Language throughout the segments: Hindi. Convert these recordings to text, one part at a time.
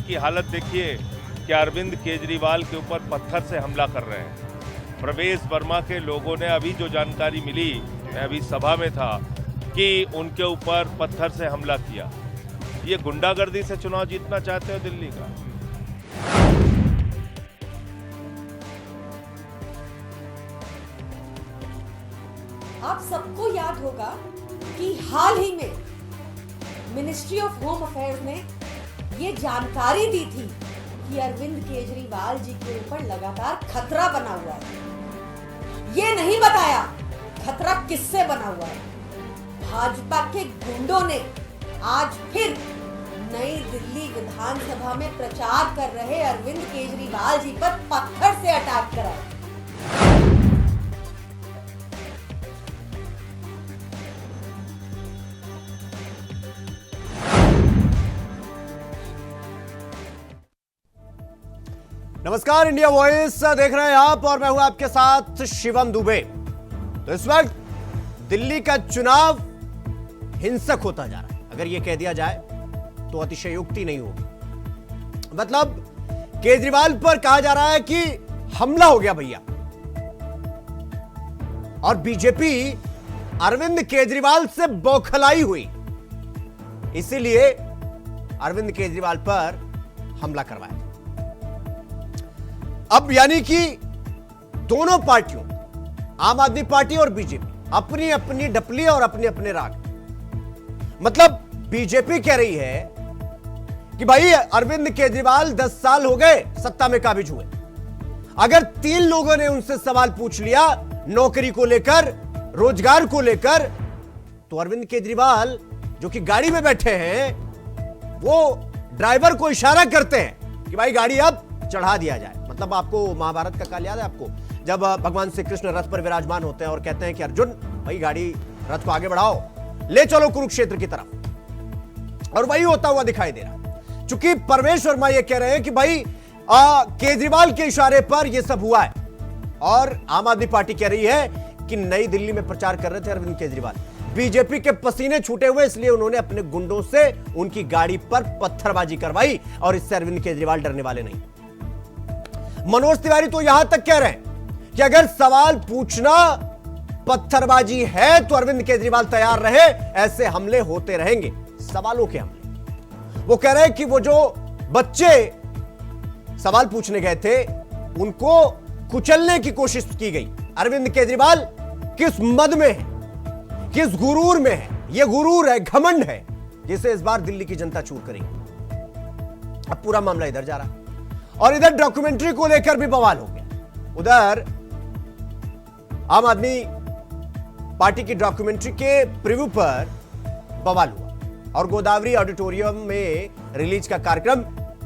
की हालत देखिए कि अरविंद केजरीवाल के ऊपर पत्थर से हमला कर रहे हैं। प्रवेश वर्मा के लोगों ने अभी जो जानकारी मिली, मैं अभी सभा में था, कि उनके ऊपर पत्थर से हमला किया। ये गुंडागर्दी से चुनाव जीतना चाहते हो दिल्ली का? आप सबको याद होगा कि हाल ही में मिनिस्ट्री ऑफ होम अफेयर्स ने ये जानकारी दी थी कि अरविंद केजरीवाल जी के ऊपर लगातार खतरा बना हुआ है। ये नहीं बताया खतरा किससे बना हुआ है। भाजपा के गुंडों ने आज फिर नई दिल्ली विधानसभा में प्रचार कर रहे अरविंद केजरीवाल जी पर पत्थर से अटैक करा। नमस्कार, इंडिया वॉइस देख रहे हैं आप और मैं हूं आपके साथ शिवम दुबे। तो इस वक्त दिल्ली का चुनाव हिंसक होता जा रहा है। अगर यह कह दिया जाए तो अतिशयोक्ति नहीं होगी। मतलब केजरीवाल पर कहा जा रहा है कि हमला हो गया भैया, और बीजेपी अरविंद केजरीवाल से बौखलाई हुई, इसीलिए अरविंद केजरीवाल पर हमला करवाया। अब यानी कि दोनों पार्टियों, आम आदमी पार्टी और बीजेपी, अपनी अपनी डपली और अपने अपने राग। मतलब बीजेपी कह रही है कि भाई अरविंद केजरीवाल 10 साल हो गए सत्ता में काबिज हुए। अगर 3 लोगों ने उनसे सवाल पूछ लिया नौकरी को लेकर, रोजगार को लेकर, तो अरविंद केजरीवाल जो कि गाड़ी में बैठे हैं वो ड्राइवर को इशारा करते हैं कि भाई गाड़ी अब चढ़ा दिया जाए। मतलब आपको महाभारत का काल याद है आपको, जब भगवान श्री कृष्ण रथ पर विराजमान होते हैं और कहते हैं कि अर्जुन भाई गाड़ी रथ को आगे बढ़ाओ, ले चलो कुरुक्षेत्र की तरफ, और वही होता हुआ दिखाई दे रहा। चूंकि परवेश वर्मा ये कह रहे हैं कि भाई केजरीवाल के इशारे पर यह सब हुआ है, और आम आदमी पार्टी कह रही है कि नई दिल्ली में प्रचार कर रहे थे अरविंद केजरीवाल, बीजेपी के पसीने छूटे हुए, इसलिए उन्होंने अपने गुंडों से उनकी गाड़ी पर पत्थरबाजी करवाई, और इससे अरविंद केजरीवाल डरने वाले नहीं। मनोज तिवारी तो यहां तक कह रहे हैं कि अगर सवाल पूछना पत्थरबाजी है तो अरविंद केजरीवाल तैयार रहे, ऐसे हमले होते रहेंगे, सवालों के हमले। वो कह रहे हैं कि वो जो बच्चे सवाल पूछने गए थे उनको कुचलने की कोशिश की गई। अरविंद केजरीवाल किस मद में है, किस गुरूर में है, यह गुरूर है, घमंड है, जिसे इस बार दिल्ली की जनता चूर करेगी। अब पूरा मामला इधर जा रहा है, और इधर डॉक्यूमेंट्री को लेकर भी बवाल हो गया। उधर आम आदमी पार्टी की डॉक्यूमेंट्री के प्रीव्यू पर बवाल हुआ, और गोदावरी ऑडिटोरियम में रिलीज का कार्यक्रम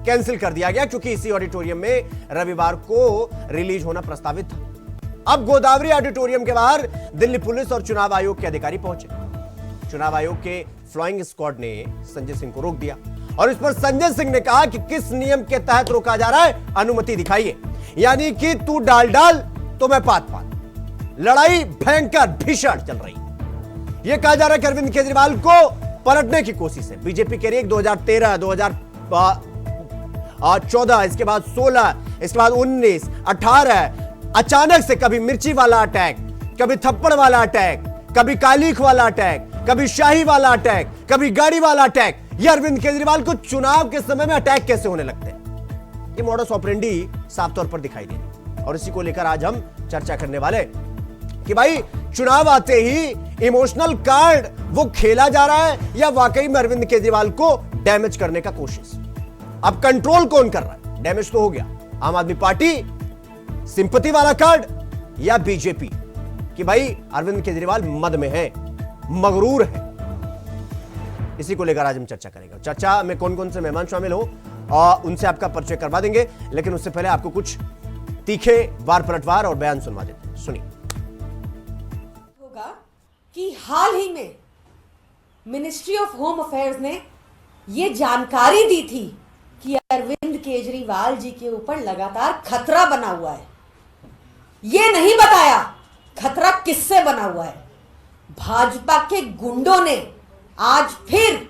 कैंसिल कर दिया गया, क्योंकि इसी ऑडिटोरियम में रविवार को रिलीज होना प्रस्तावित था। अब गोदावरी ऑडिटोरियम के बाहर दिल्ली पुलिस और चुनाव आयोग के अधिकारी पहुंचे। चुनाव आयोग के फ्लाइंग स्क्वाड ने संजय सिंह को रोक दिया, और इस पर संजय सिंह ने कहा कि किस नियम के तहत रोका जा रहा है, अनुमति दिखाइए। यानी कि तू डाल डाल तो मैं पात पात। लड़ाई भयंकर भीषण चल रही। यह कहा जा रहा है कि अरविंद केजरीवाल को पलटने की कोशिश है। बीजेपी के लिए 2013, 2014, इसके बाद 16, इसके बाद 19, 18, अचानक से कभी मिर्ची वाला अटैक, कभी थप्पड़ वाला अटैक, कभी कालीख वाला अटैक, कभी शाही वाला अटैक, कभी गाड़ी वाला अटैक। ये अरविंद केजरीवाल को चुनाव के समय में अटैक कैसे होने लगते हैं, ये मॉडस ऑपरेंडी साफ तौर पर दिखाई दे। और इसी को लेकर आज हम चर्चा करने वाले कि भाई चुनाव आते ही इमोशनल कार्ड वो खेला जा रहा है, या वाकई में अरविंद केजरीवाल को डैमेज करने का कोशिश। अब कंट्रोल कौन कर रहा है? डैमेज तो हो गया आम आदमी पार्टी, सिंपैथी वाला कार्ड, या बीजेपी कि भाई अरविंद केजरीवाल मद में है, मगरूर है। इसी को लेकर आज हम चर्चा करेंगे। चर्चा में कौन कौन से मेहमान शामिल हो और उनसे आपका परिचय करवा देंगे, लेकिन उससे पहले आपको कुछ तीखे वार पलटवार और बयान सुनवा देते हैं। सुनिए। होगा कि हाल ही में मिनिस्ट्री ऑफ होम अफेयर्स ने यह जानकारी दी थी कि अरविंद केजरीवाल जी के ऊपर लगातार खतरा बना हुआ है। यह नहीं बताया खतरा किससे बना हुआ है। भाजपा के गुंडों ने आज फिर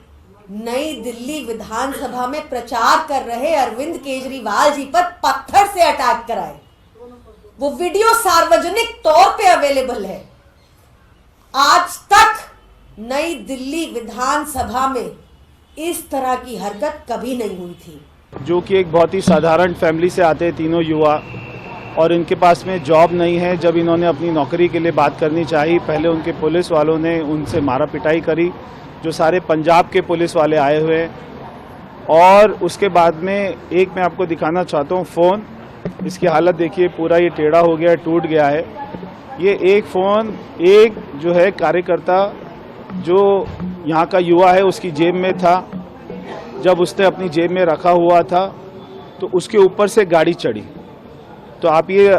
नई दिल्ली विधानसभा में प्रचार कर रहे अरविंद केजरीवाल जी पर पत्थर से अटैक कराए। वो वीडियो सार्वजनिक तौर पे अवेलेबल है। आज तक नई दिल्ली विधानसभा में इस तरह की हरकत कभी नहीं हुई थी। जो कि एक बहुत ही साधारण फैमिली से आते हैं तीनों युवा, और इनके पास में जॉब नहीं है। जब इन्होंने अपनी नौकरी के लिए बात करनी चाहिए, पहले उनके पुलिस वालों ने उनसे मारा पिटाई करी, जो सारे पंजाब के पुलिस वाले आए हुए हैं। और उसके बाद में एक मैं आपको दिखाना चाहता हूँ फ़ोन, इसकी हालत देखिए, पूरा ये टेढ़ा हो गया है, टूट गया है। ये एक फ़ोन एक जो है कार्यकर्ता जो यहाँ का युवा है उसकी जेब में था। जब उसने अपनी जेब में रखा हुआ था तो उसके ऊपर से गाड़ी चढ़ी। तो आप ये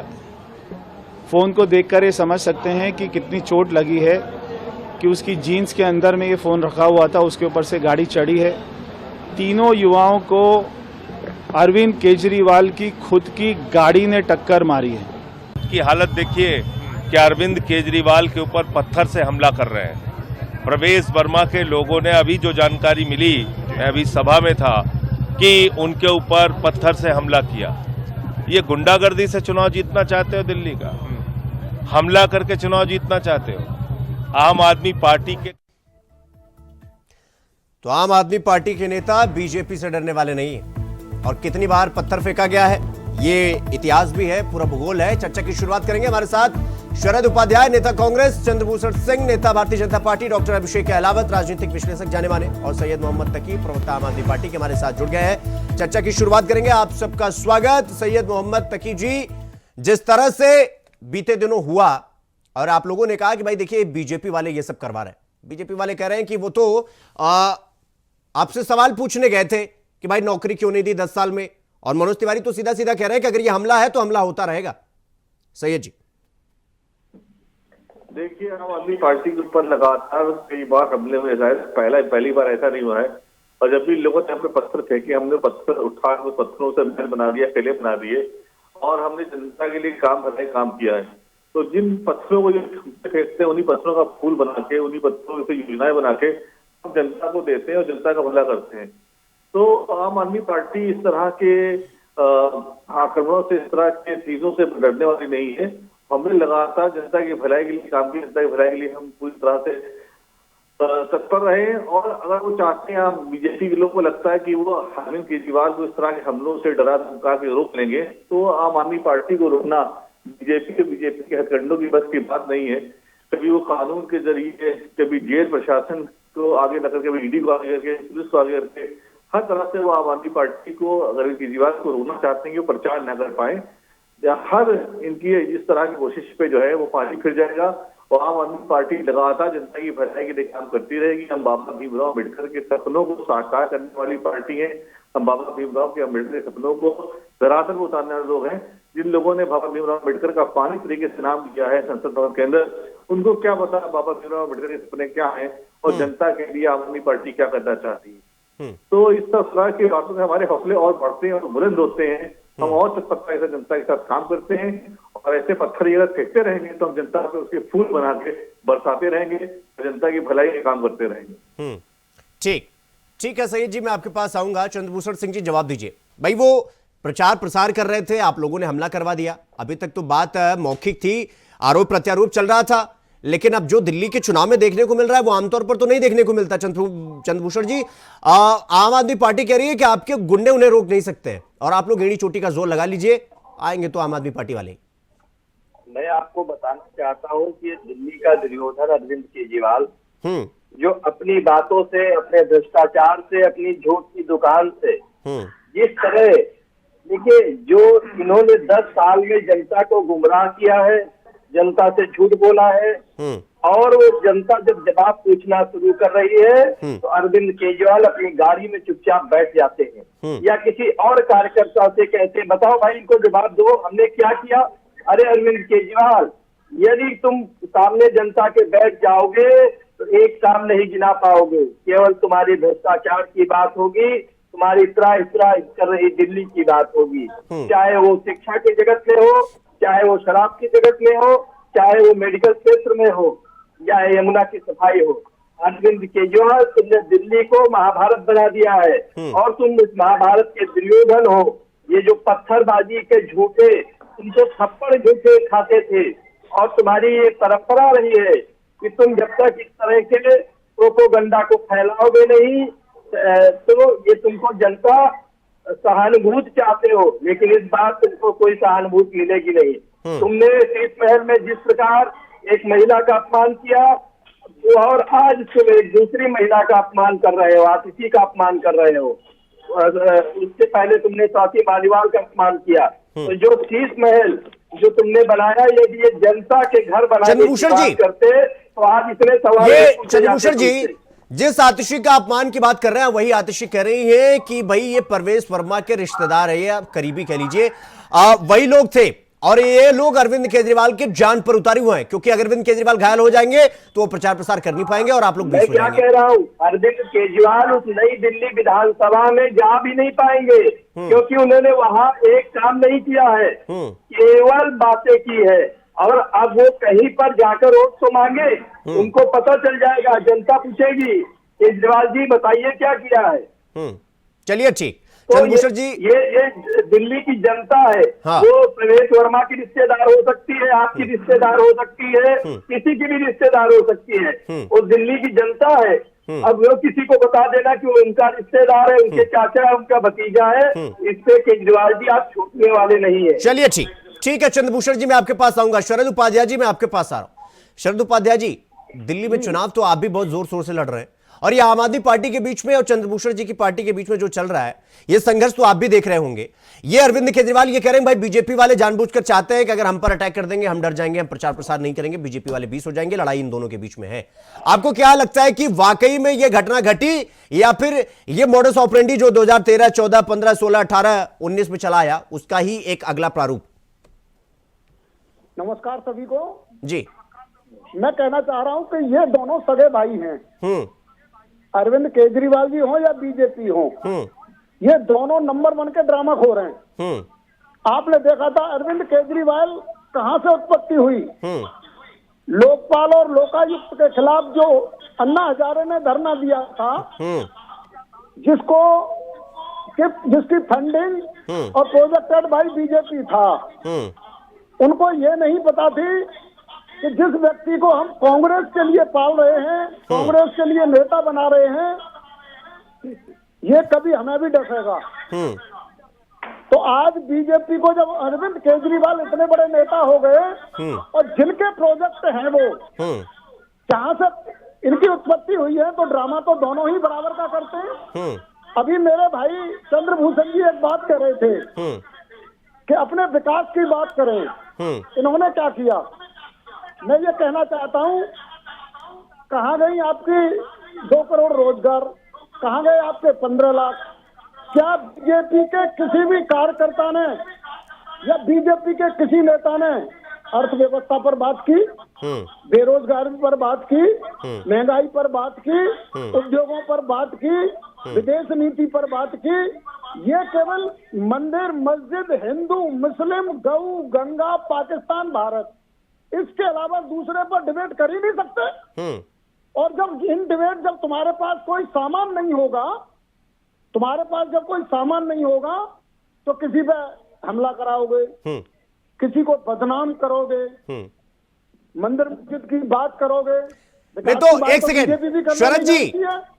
फ़ोन को देखकर ये समझ सकते हैं कि कितनी चोट लगी है कि उसकी जीन्स के अंदर में ये फ़ोन रखा हुआ था, उसके ऊपर से गाड़ी चढ़ी है। तीनों युवाओं को अरविंद केजरीवाल की खुद की गाड़ी ने टक्कर मारी है। की हालत देखिए कि अरविंद केजरीवाल के ऊपर पत्थर से हमला कर रहे हैं। प्रवेश वर्मा के लोगों ने अभी जो जानकारी मिली, मैं अभी सभा में था, कि उनके ऊपर पत्थर से हमला किया। ये गुंडागर्दी से चुनाव जीतना चाहते हो दिल्ली का? हमला करके चुनाव जीतना चाहते हो? आम आदमी पार्टी के तो आम आदमी पार्टी के नेता बीजेपी से डरने वाले नहीं है। और कितनी बार पत्थर फेंका गया है ये इतिहास भी है, पूरा भूगोल है। चर्चा की शुरुआत करेंगे, हमारे साथ शरद उपाध्याय नेता कांग्रेस, चंद्रभूषण सिंह नेता भारतीय जनता पार्टी, डॉक्टर अभिषेक अहलावत राजनीतिक विश्लेषक जाने माने, और सैयद मोहम्मद तकी प्रवक्ता आम आदमी पार्टी के हमारे साथ जुड़ गए हैं। चर्चा की शुरुआत करेंगे, आप सबका स्वागत। सैयद मोहम्मद तकी जी, जिस तरह से बीते दिनों हुआ और आप लोगों ने कहा कि भाई देखिए बीजेपी वाले ये सब करवा रहे हैं, बीजेपी वाले कह रहे हैं कि वो तो आपसे सवाल पूछने गए थे कि भाई नौकरी क्यों नहीं दी 10 साल में, और मनोज तिवारी तो सीधा सीधा कह रहे हैं कि अगर ये हमला है तो हमला होता रहेगा। सैयद जी देखिए, आम आदमी पार्टी के ऊपर लगातार कई बार हमले हुए हैं। पहली बार ऐसा नहीं हुआ है। और जब भी लोगों ने हमने पत्थर फेंके, हमने पत्थर उठा के पत्थरों से महल बना दिया, किले बना दिए, और हमने जनता के लिए काम किया है। तो जिन पत्थरों को फेंकते हैं, उन्हीं पत्थरों का फूल बना के, उन्हीं पत्थरों से योजनाएं बना के हम जनता को देते हैं और जनता का भला करते हैं। तो आम आदमी पार्टी इस तरह के आक्रमणों से, इस तरह के चीजों से डरने वाली नहीं है। हमने लगातार जनता की भलाई के लिए काम किया, जनता की भलाई के लिए हम पूरी तरह से तत्पर रहे। और अगर वो चाहते हैं, बीजेपी के लोगों को लगता है कि वो अरविंद केजरीवाल को इस तरह के हमलों से डरा धमका के रोक लेंगे, तो आम आदमी पार्टी को रोकना बीजेपी के हथकंडों की बस की बात नहीं है। कभी वो कानून के जरिए, कभी जेल प्रशासन को आगे लग करके, ईडी को आगे करके, पुलिस को आगे करके, हर तरह से वो आम आदमी पार्टी को, अरविंद केजरीवाल को रोकना चाहते हैं कि वो प्रचार न कर पाए। हर इनकी इस तरह की कोशिश पे जो है वो पानी फिर जाएगा। और आम आदमी पार्टी लगातार जनता की भलाई के लिए काम करती रहेगी। हम बाबा भीमराव अम्बेडकर के सपनों को साकार करने वाली पार्टी है। हम बाबा भीमराव के अम्बेडकर के सपनों को धरातल पर उतारने वाले लोग हैं। जिन लोगों ने बाबा भीमराव अम्बेडकर का पानी तरीके से नाम किया है संसद भवन के अंदर, उनको क्या पता बाबा भीमराव अम्बेडकर के सपने क्या है और जनता के लिए आम आदमी पार्टी क्या करना चाहती है। तो इस तरह की बातों से हमारे हौसले और बढ़ते हैं और बुलंद होते हैं। हम और तत्परता से जनता के साथ काम करते हैं, और ऐसे पत्थर अगर फेंकते रहेंगे तो हम जनता पे उसके फूल बना के बरसाते रहेंगे, जनता की भलाई के काम करते रहेंगे। ठीक है सैयद जी, मैं आपके पास आऊंगा। चंद्रभूषण सिंह जी, जवाब दीजिए। भाई वो प्रचार प्रसार कर रहे थे, आप लोगों ने हमला करवा दिया। अभी तक तो बात मौखिक थी, आरोप प्रत्यारोप चल रहा था, लेकिन अब जो दिल्ली के चुनाव में देखने को मिल रहा है वो आमतौर पर तो नहीं देखने को मिलता। चंद्रभूषण जी, आम आदमी पार्टी कह रही है कि आपके गुंडे उन्हें रोक नहीं सकते हैं, और आप लोग एड़ी चोटी का जोर लगा लीजिए, आएंगे तो आम आदमी पार्टी वाले। मैं आपको बताना चाहता हूं कि दिल्ली का दुर्योधन अरविंद केजरीवाल, जो अपनी बातों से, अपने भ्रष्टाचार से, अपनी झूठ की दुकान से, जिस तरह देखिए, जो इन्होंने 10 साल में जनता को गुमराह किया है, जनता से झूठ बोला है, और वो जनता जब जवाब पूछना शुरू कर रही है तो अरविंद केजरीवाल अपनी गाड़ी में चुपचाप बैठ जाते हैं, या किसी और कार्यकर्ता से कहते हैं बताओ भाई इनको जवाब दो, हमने क्या किया। अरे अरविंद केजरीवाल, यदि तुम सामने जनता के बैठ जाओगे तो एक काम नहीं गिना पाओगे, केवल तुम्हारी भ्रष्टाचार की बात होगी, तुम्हारी इतरा कर रही दिल्ली की बात होगी, चाहे वो शिक्षा के जगत में हो, चाहे वो शराब की जगत में हो, चाहे वो मेडिकल क्षेत्र में हो, या यमुना की सफाई हो। अरविंद केजरीवाल, तुमने दिल्ली को महाभारत बना दिया है और तुम इस महाभारत के दुर्योधन हो। ये जो पत्थरबाजी के झूठे, तुम तो थप्पड़ झूठे खाते थे और तुम्हारी ये परंपरा रही है कि तुम जब तक इस तरह के प्रोपोगंडा को फैलाओगे नहीं तो ये तुमको जनता सहानुभूति चाहते हो, लेकिन इस बार तुमको कोई सहानुभूति मिलेगी नहीं। तुमने शीश महल में जिस प्रकार एक महिला का अपमान किया और आज तुम एक दूसरी महिला का अपमान कर रहे हो, आतिथि का अपमान कर रहे हो। इससे पहले तुमने स्वाति मालीवाल का अपमान किया। तो जो शीश महल जो तुमने बनाया, यदि ये जनता के घर बनाने की बात करते तो आज इतने सवाल चंद्रभूषण जी जिस आतिशी का अपमान की बात कर रहे हैं वही आतिशी कह रही है कि भाई ये परवेज वर्मा के रिश्तेदार है या करीबी कह लीजिए, वही लोग थे और ये लोग अरविंद केजरीवाल के जान पर उतारे हुए हैं, क्योंकि अगर अरविंद केजरीवाल घायल हो जाएंगे तो वो प्रचार प्रसार कर नहीं पाएंगे और आप लोग मैं क्या कह रहा हूँ, अरविंद केजरीवाल उस नई दिल्ली विधानसभा में जा भी नहीं पाएंगे क्योंकि उन्होंने वहाँ एक काम नहीं किया है, केवल बातें की है। और अब वो कहीं पर जाकर वोट तो मांगे, उनको पता चल जाएगा, जनता पूछेगी केजरीवाल जी बताइए क्या किया है। चलिए ठीक, तो ये दिल्ली की जनता है। हाँ। वो प्रवेश वर्मा की रिश्तेदार हो सकती है, आपकी रिश्तेदार हो सकती है, किसी की भी रिश्तेदार हो सकती है, वो दिल्ली की जनता है। अब वो किसी को बता देना कि वो उनका रिश्तेदार है, उनके चाचा है, उनका भतीजा है, इससे केजरीवाल जी आप छूटने वाले नहीं है। चलिए ठीक है चंद्रभूषण जी, मैं आपके पास आऊंगा। शरद उपाध्याय जी, मैं आपके पास आ रहा हूं। शरद उपाध्याय जी, दिल्ली में चुनाव तो आप भी बहुत जोर शोर से लड़ रहे हैं और ये आम आदमी पार्टी के बीच में और चंद्रभूषण जी की पार्टी के बीच में जो चल रहा है, ये संघर्ष तो आप भी देख रहे होंगे। ये अरविंद केजरीवाल ये कह रहे हैं भाई बीजेपी वाले जानबूझकर चाहते हैं कि अगर हम पर अटैक कर देंगे हम डर जाएंगे, हम प्रचार प्रसार नहीं करेंगे, बीजेपी वाले 20 हो जाएंगे, लड़ाई इन दोनों के बीच में है। आपको क्या लगता है कि वाकई में ये घटना घटी या फिर ये मॉडस ऑपरेंडी जो 2013, 14, 15, 16, 18, 19 में चला आया उसका ही एक अगला प्रारूप? नमस्कार सभी को जी। मैं कहना चाह रहा हूं कि ये दोनों सगे भाई हैं, अरविंद केजरीवाल जी हो या बीजेपी हो, ये दोनों नंबर 1 के ड्रामा खो रहे हैं। आपने देखा था अरविंद केजरीवाल कहां से उत्पत्ति हुई, लोकपाल और लोकायुक्त के खिलाफ जो अन्ना हजारे ने धरना दिया था, जिसकी फंडिंग और प्रोजेक्टेड बाई बीजेपी था। उनको ये नहीं पता थी कि जिस व्यक्ति को हम कांग्रेस के लिए पाल रहे हैं, कांग्रेस के लिए नेता बना रहे हैं, ये कभी हमें भी डसेगा। तो आज बीजेपी को जब अरविंद केजरीवाल इतने बड़े नेता हो गए और जिनके प्रोजेक्ट हैं वो जहां से इनकी उत्पत्ति हुई है, तो ड्रामा तो दोनों ही बराबर का करते हैं। अभी मेरे भाई चंद्रभूषण जी एक बात कह रहे थे कि अपने विकास की बात करें, इन्होंने क्या किया? मैं ये कहना चाहता हूँ, कहाँ गई आपकी 2 करोड़ रोजगार, कहाँ गए आपके 15 लाख? क्या बीजेपी के किसी भी कार्यकर्ता ने या बीजेपी के किसी नेता ने अर्थव्यवस्था पर बात की, बेरोजगारी पर बात की, महंगाई पर बात की, उद्योगों पर बात की, विदेश नीति पर बात की? ये केवल मंदिर, मस्जिद, हिंदू, मुस्लिम, गऊ, गंगा, पाकिस्तान, भारत, इसके अलावा दूसरे पर डिबेट कर ही नहीं सकते। और जब तुम्हारे पास कोई सामान नहीं होगा, तो किसी पे हमला कराओगे, किसी को बदनाम करोगे, मंदिर मस्जिद की बात करोगे। नहीं तो एक सेकेंड,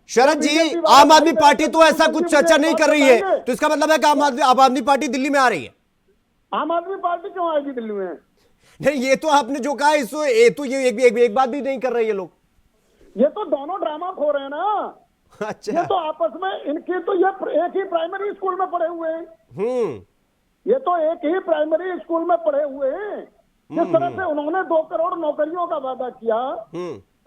शरद जी, आम आदमी पार्टी तो ऐसा कुछ चर्चा नहीं कर रही है, तो इसका मतलब है कि आम आदमी पार्टी दिल्ली में आ रही है। आम आदमी पार्टी क्यों आएगी दिल्ली में? नहीं, ये तो आपने जो कहा इसको एक बात भी नहीं कर रहे ये लोग। ये तो दोनों ड्रामा खो रहे हैं ना। अच्छा। ये तो आपस में इनके तो ये एक ही प्राइमरी स्कूल में पढ़े हुए हैं। ये तो एक ही प्राइमरी स्कूल में पढ़े हुए हैं। जिस तरह से उन्होंने 2 करोड़ नौकरियों का वादा किया,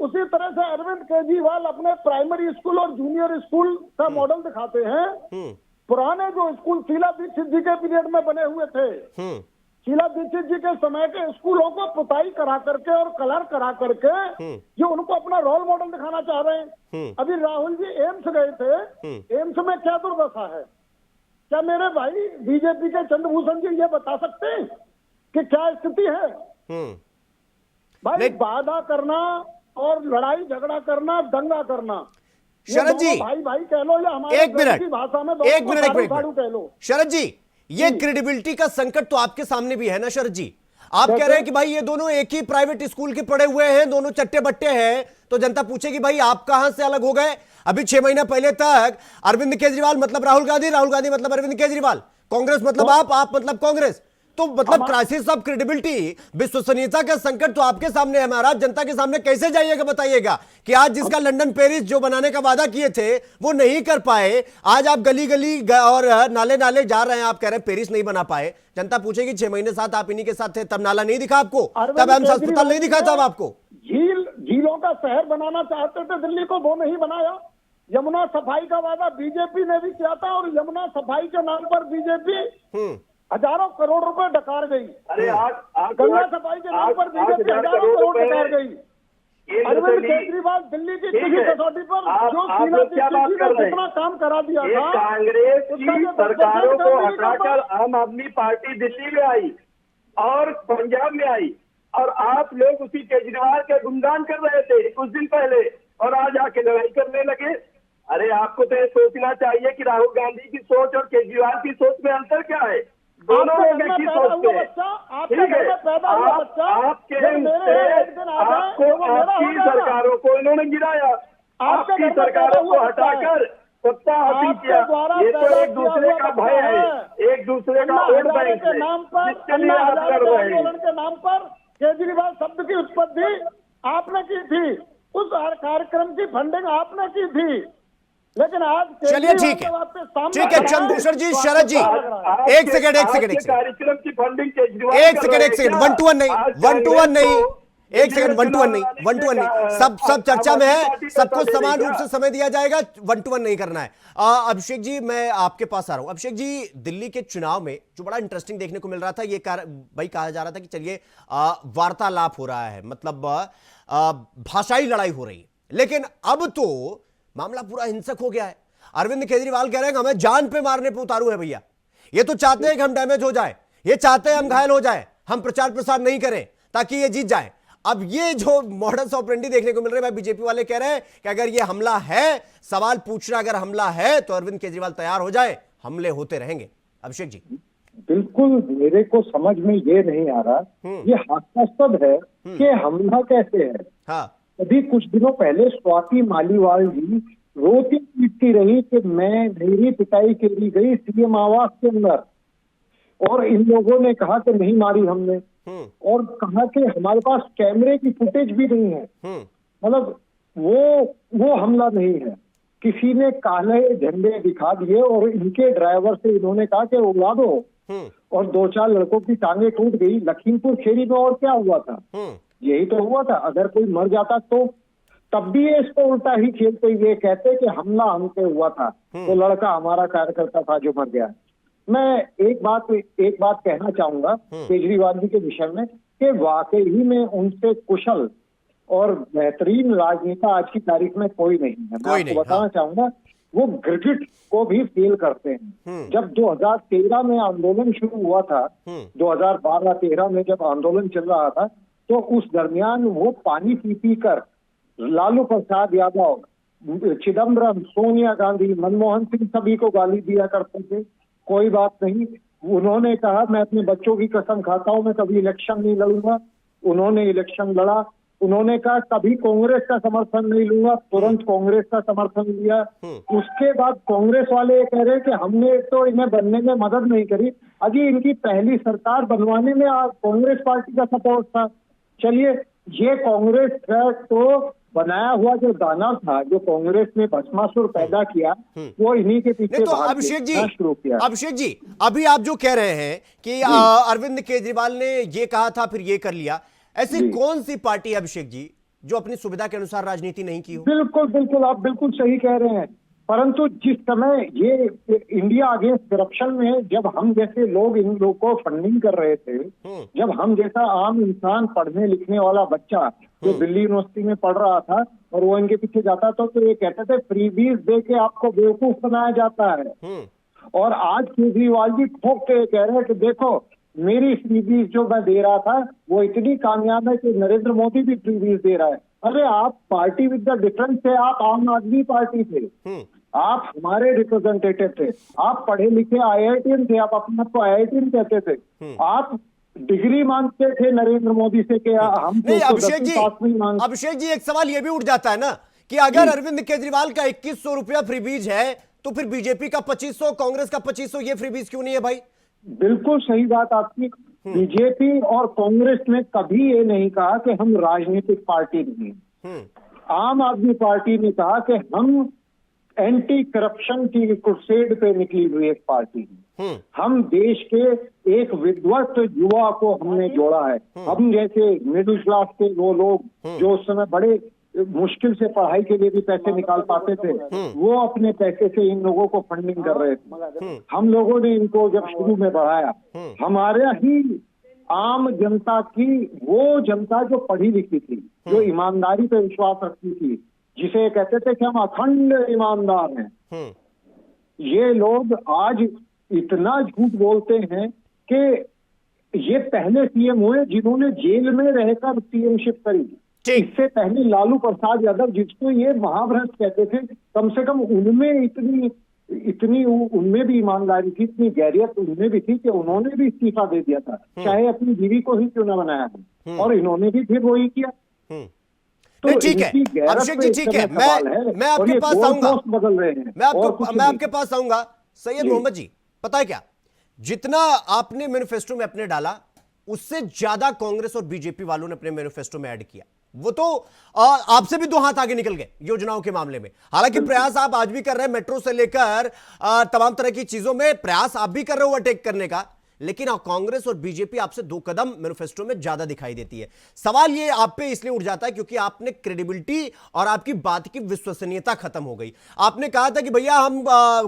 उसी तरह से अरविंद केजरीवाल अपने प्राइमरी स्कूल और जूनियर स्कूल का मॉडल दिखाते हैं। पुराने जो स्कूल शीला दीक्षित जी के पीरियड में बने हुए थे, शीला दीक्षित जी के समय के स्कूलों को पुताई करा करके और कलर करा करके ये उनको अपना रोल मॉडल दिखाना चाह रहे हैं। अभी राहुल जी एम्स गए थे, एम्स में क्या दुर्दशा है? क्या मेरे भाई बीजेपी के चंद्रभूषण जी ये बता सकते हैं कि क्या स्थिति है? भाई वादा करना और लड़ाई झगड़ा करना, दंगा करना। ये शरद जी, दोनों भाई भाई कह लो या हमारे एक मिनट, की भाषा में एक मिनट, एक साड़ू कह लो। शरद जी, ये क्रेडिबिलिटी का संकट तो आपके सामने भी है ना शरद जी। आप कह रहे हैं कि भाई ये दोनों एक ही प्राइवेट स्कूल के पढ़े हुए हैं, दोनों चट्टे बट्टे हैं, तो जनता पूछेगी भाई आप कहां से अलग हो गए। अभी 6 महीना पहले तक अरविंद केजरीवाल मतलब राहुल गांधी, राहुल गांधी मतलब अरविंद केजरीवाल, कांग्रेस मतलब आप मतलब कांग्रेस। तो मतलब क्राइसिस ऑफ क्रेडिबिलिटी, विश्वसनीयता का संकट तो आपके सामने है महाराज। जनता के सामने कैसे जाइएगा बताइएगा कि आज जिसका लंदन पेरिस जो बनाने का वादा किए थे वो नहीं कर पाए, आज आप गली गली और नाले नाले जा रहे हैं, आप कह रहे हैं पेरिस नहीं बना पाए। जनता पूछेगी 6 महीने साथ आप इन्हीं के साथ थे, तब नाला नहीं दिखा आपको, तब एम्स अस्पताल नहीं दिखा तब आपको। झीलों का शहर बनाना चाहते थे दिल्ली को, वो नहीं बनाया। यमुना सफाई का वादा बीजेपी ने भी किया था और यमुना सफाई के नाम पर बीजेपी हजारों करोड़ रुपए डकार गई। अरे आज गंगा सफाई के नाम पर बीजेपी हजारों करोड़ डकार गई। अरविंद केजरीवाल दिल्ली की किसी कसौटी पर जो सीना कितना काम करा दिया था। कांग्रेस की सरकारों को हटाकर आम आदमी पार्टी दिल्ली में आई और पंजाब में आई, और आप लोग उसी केजरीवाल के गुणगान कर रहे थे कुछ दिन पहले, और आज आके लड़ाई करने लगे। अरे आपको तो ये सोचना चाहिए कि राहुल गांधी की सोच और केजरीवाल की सोच में अंतर क्या है। दोनों लोग एक ही सोचते हैं, ठीक है। आपके आपको आपकी सरकारों को इन्होंने गिराया, आपकी सरकारों को हटाकर सत्ता हासिल किया। ये तो एक दूसरे का भय है, एक दूसरे का वोट बैंक है, जिसके लिए आप कर रहे हैं। आंदोलन के नाम पर केजरीवाल शब्द की उत्पत्ति आपने की थी, उस कार्यक्रम की फंडिंग आपने की थी, लेकिन आज चलिए ठीक है चंद्रशेखर जी, शरद जी, एक सेकंड कार्यक्रम की फंडिंग केजरीवाल, एक सेकंड 1 to 1 नहीं, 1 to 1 नहीं, एक सेकंड 1 to 1 नहीं, 1 to 1 नहीं, सब चर्चा में है, सबको समान रूप से समय दिया जाएगा, 1 to 1 नहीं करना है। अभिषेक जी मैं आपके पास आ रहा हूं। अभिषेक जी, दिल्ली के चुनाव में जो बड़ा इंटरेस्टिंग देखने को मिल रहा था, ये भाई कहा जा रहा था कि चलिए वार्तालाप हो रहा है, मतलब भाषाई लड़ाई हो रही है, लेकिन अब तो मामला पूरा हिंसक हो गया है। अरविंद केजरीवाल कह रहे हैं कि हमें जान पे मारने पे उतारू है भैया, ये तो चाहते हैं कि हम डैमेज हो जाए, ये चाहते हैं हम घायल हो जाए, हम प्रचार प्रसार नहीं करें ताकि ये जीत जाए। अब ये जो मॉडस ऑपरेंडी देखने को मिल रहा है, बीजेपी वाले कह रहे हैं कि अगर ये हमला है, सवाल पूछना अगर हमला है तो अरविंद केजरीवाल तैयार हो जाए, हमले होते रहेंगे। अभिषेक जी, बिल्कुल मेरे को समझ में ये नहीं आ रहा, ये हास्यास्पद है कि हमला कैसे है। हाँ, अभी कुछ दिनों पहले स्वाति मालीवाल जी रोती पीटती रही कि मैं मेरी पिटाई के लिए गई सीएम आवास के अंदर, और इन लोगों ने कहा कि नहीं मारी हमने, और कहा कि हमारे पास कैमरे की फुटेज भी नहीं है। मतलब वो हमला नहीं है, किसी ने काले झंडे दिखा दिए और इनके ड्राइवर से इन्होंने कहा कि उड़ा दो, और 2-4 लड़कों की टांगे टूट गई। लखीमपुर खीरी में और क्या हुआ था, यही तो हुआ था। अगर कोई मर जाता तो तब भी ये इसको उल्टा ही खेलते, ये कहते कि हमला हम पे हुआ था, वो लड़का हमारा कार्यकर्ता था जो मर गया। मैं एक बात कहना चाहूंगा केजरीवाल जी के विषय में कि वाकई ही में उनसे कुशल और बेहतरीन राजनेता आज की तारीख में कोई नहीं है। मैं आपको बताना चाहूंगा, वो गिरगिट को भी फेल करते हैं। जब 2013 में आंदोलन शुरू हुआ था, 2012-13 में जब आंदोलन चल रहा था, तो उस दरमियान वो पानी पी कर लालू प्रसाद यादव, चिदम्बरम, सोनिया गांधी, मनमोहन सिंह सभी को गाली दिया करते थे। कोई बात नहीं, उन्होंने कहा मैं अपने बच्चों की कसम खाता हूं मैं कभी इलेक्शन नहीं लड़ूंगा। उन्होंने इलेक्शन लड़ा। उन्होंने कहा कभी कांग्रेस का समर्थन नहीं लूंगा, तुरंत कांग्रेस का समर्थन लिया। उसके बाद कांग्रेस वाले ये कह रहे हैं कि हमने तो इन्हें बनने में मदद नहीं करी। अभी इनकी पहली सरकार बनवाने में कांग्रेस पार्टी का सपोर्ट था। चलिए, ये कांग्रेस का तो बनाया हुआ जो दानव था, जो कांग्रेस ने भस्मासुर पैदा किया, वो इन्हीं के पीछे तो अभिषेक जी, शुरू किया। अभिषेक जी, अभी आप जो कह रहे हैं कि अरविंद केजरीवाल ने ये कहा था फिर ये कर लिया, ऐसी कौन सी पार्टी है अभिषेक जी जो अपनी सुविधा के अनुसार राजनीति नहीं की हो? बिल्कुल आप बिल्कुल सही कह रहे हैं, परंतु जिस समय ये इंडिया अगेंस्ट करप्शन में जब हम जैसे लोग इन लोगों को फंडिंग कर रहे थे, जब हम जैसा आम इंसान पढ़ने लिखने वाला बच्चा जो दिल्ली यूनिवर्सिटी में पढ़ रहा था और वो इनके पीछे जाता था, तो ये कहते थे फ्रीबीज दे के आपको बेवकूफ बनाया जाता है। और आज केजरीवाल जी ठोक के कह रहे हैं कि देखो मेरी फ्रीबीज जो मैं दे रहा था वो इतनी कामयाब है कि नरेंद्र मोदी भी फ्रीबीज दे रहा है। अरे आप पार्टी विद द डिफरेंस थे, आप आम आदमी पार्टी थे, आप हमारे रिप्रेजेंटेटिव थे, आप पढ़े लिखे IITian थे, आप अपने आप को IITian कहते थे, आप डिग्री मांगते थे नरेंद्र मोदी से कि हम नहीं तो अभिषेक 10वीं पास नहीं मांगते। अभिषेक जी एक सवाल यह भी उठ जाता है ना कि अगर अरविंद केजरीवाल का 2100 रुपया फ्रीबीज है तो फिर बीजेपी का 2500, कांग्रेस का 2500 ये फ्रीबीज क्यों नहीं है भाई? बिल्कुल सही बात आपकी। बीजेपी और कांग्रेस ने कभी ये नहीं कहा कि हम राजनीतिक पार्टी नहीं हैं। आम आदमी पार्टी ने कहा कि हम एंटी करप्शन की क्रुसेड पे निकली हुई एक पार्टी है। हम देश के एक विद्वत युवा को हमने जोड़ा है। हम जैसे मिडिल क्लास के वो लोग जो उस समय बड़े मुश्किल से पढ़ाई के लिए भी पैसे निकाल पाते थे, वो अपने पैसे से इन लोगों को फंडिंग कर रहे थे। हम लोगों ने इनको जब शुरू में बढ़ाया, हमारे ही आम जनता की, वो जनता जो पढ़ी लिखी थी, जो ईमानदारी पे विश्वास रखती थी, जिसे कहते थे कि हम अखंड ईमानदार हैं, ये लोग आज इतना झूठ बोलते हैं कि ये पहले सीएम हुए जिन्होंने जेल में रहकर सीएमशिप करी। इससे पहले लालू प्रसाद यादव, जिसको ये महाभ्रष्ट कहते थे, कम से कम उनमें इतनी उनमें भी ईमानदारी थी, इतनी गैरियत उनमें भी थी कि उन्होंने भी इस्तीफा दे दिया था, चाहे अपनी बीवी को ही क्यों न बनाया है, और इन्होंने भी फिर वही किया। तो ठीक है अभिषेक जी, ठीक है, मैं आपके पास आऊंगा, बदल रहे हैं, मैं आपके पास आऊंगा। सैयद मोहम्मद जी, पता है क्या, जितना आपने मैनिफेस्टो में अपने डाला उससे ज्यादा कांग्रेस और बीजेपी वालों ने अपने मैनिफेस्टो में ऐड किया। वो तो आपसे भी 2 हाथ आगे निकल गए योजनाओं के मामले में। हालांकि प्रयास आप आज भी कर रहे हैं, मेट्रो से लेकर तमाम तरह की चीजों में प्रयास आप भी कर रहे हो ओवरटेक करने का, लेकिन कांग्रेस और बीजेपी आपसे 2 कदम मैनिफेस्टो में ज्यादा दिखाई देती है। सवाल ये आप पे इसलिए उठ जाता है क्योंकि आपने क्रेडिबिलिटी और आपकी बात की विश्वसनीयता खत्म हो गई। आपने कहा था कि भैया हम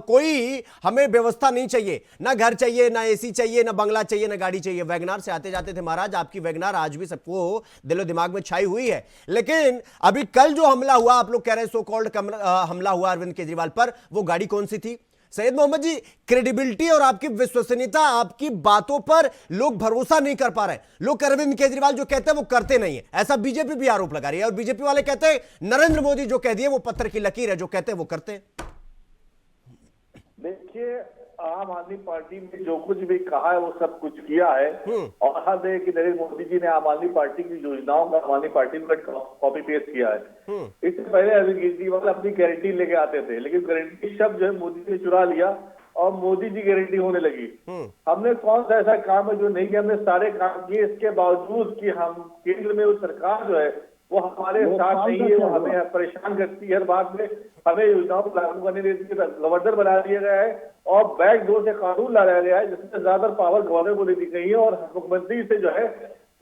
कोई हमें व्यवस्था नहीं चाहिए, ना घर चाहिए, ना एसी चाहिए, ना बंगला चाहिए, ना गाड़ी चाहिए। वैगनार से आते जाते थे महाराज, आपकी वैगनार आज भी सबको दिलो दिमाग में छाई हुई है। लेकिन अभी कल जो हमला हुआ, आप लोग कह रहे हैं सो कॉल्ड हमला हुआ अरविंद केजरीवाल पर, वो गाड़ी कौन सी थी? सैयद मोहम्मद जी, क्रेडिबिलिटी और आपकी विश्वसनीयता, आपकी बातों पर लोग भरोसा नहीं कर पा रहे। लोग अरविंद केजरीवाल जो कहते हैं वो करते नहीं है, ऐसा बीजेपी भी आरोप लगा रही है। और बीजेपी वाले कहते हैं नरेंद्र मोदी जो कह दिए वो पत्थर की लकीर है, जो कहते हैं वो करते हैं। देखिए, आम आदमी पार्टी ने जो कुछ भी कहा है वो सब कुछ किया है, और हद है कि नरेंद्र मोदी जी ने आम आदमी पार्टी की योजनाओं का आम आदमी पार्टी में कॉपी पेस्ट किया है। इससे पहले अरविंद केजरीवाल अपनी गारंटी लेके आते थे, लेकिन गारंटी शब्द जो है मोदी ने चुरा लिया और मोदी जी गारंटी होने लगी। हमने कौन सा ऐसा काम है जो नहीं किया? हमने सारे काम किए, इसके बावजूद कि हम केंद्र में वो सरकार जो है वो हमारे साथ नहीं है, वो हमें परेशान करती है हर बात में, हमें योजनाओं को लागू करने देती है, गवर्नर बना दिया गया है और बैकडोर से कानून लाया गया है जिसमें ज्यादा पावर गवर्नर को दे दी गई है, और मुख्यमंत्री से जो है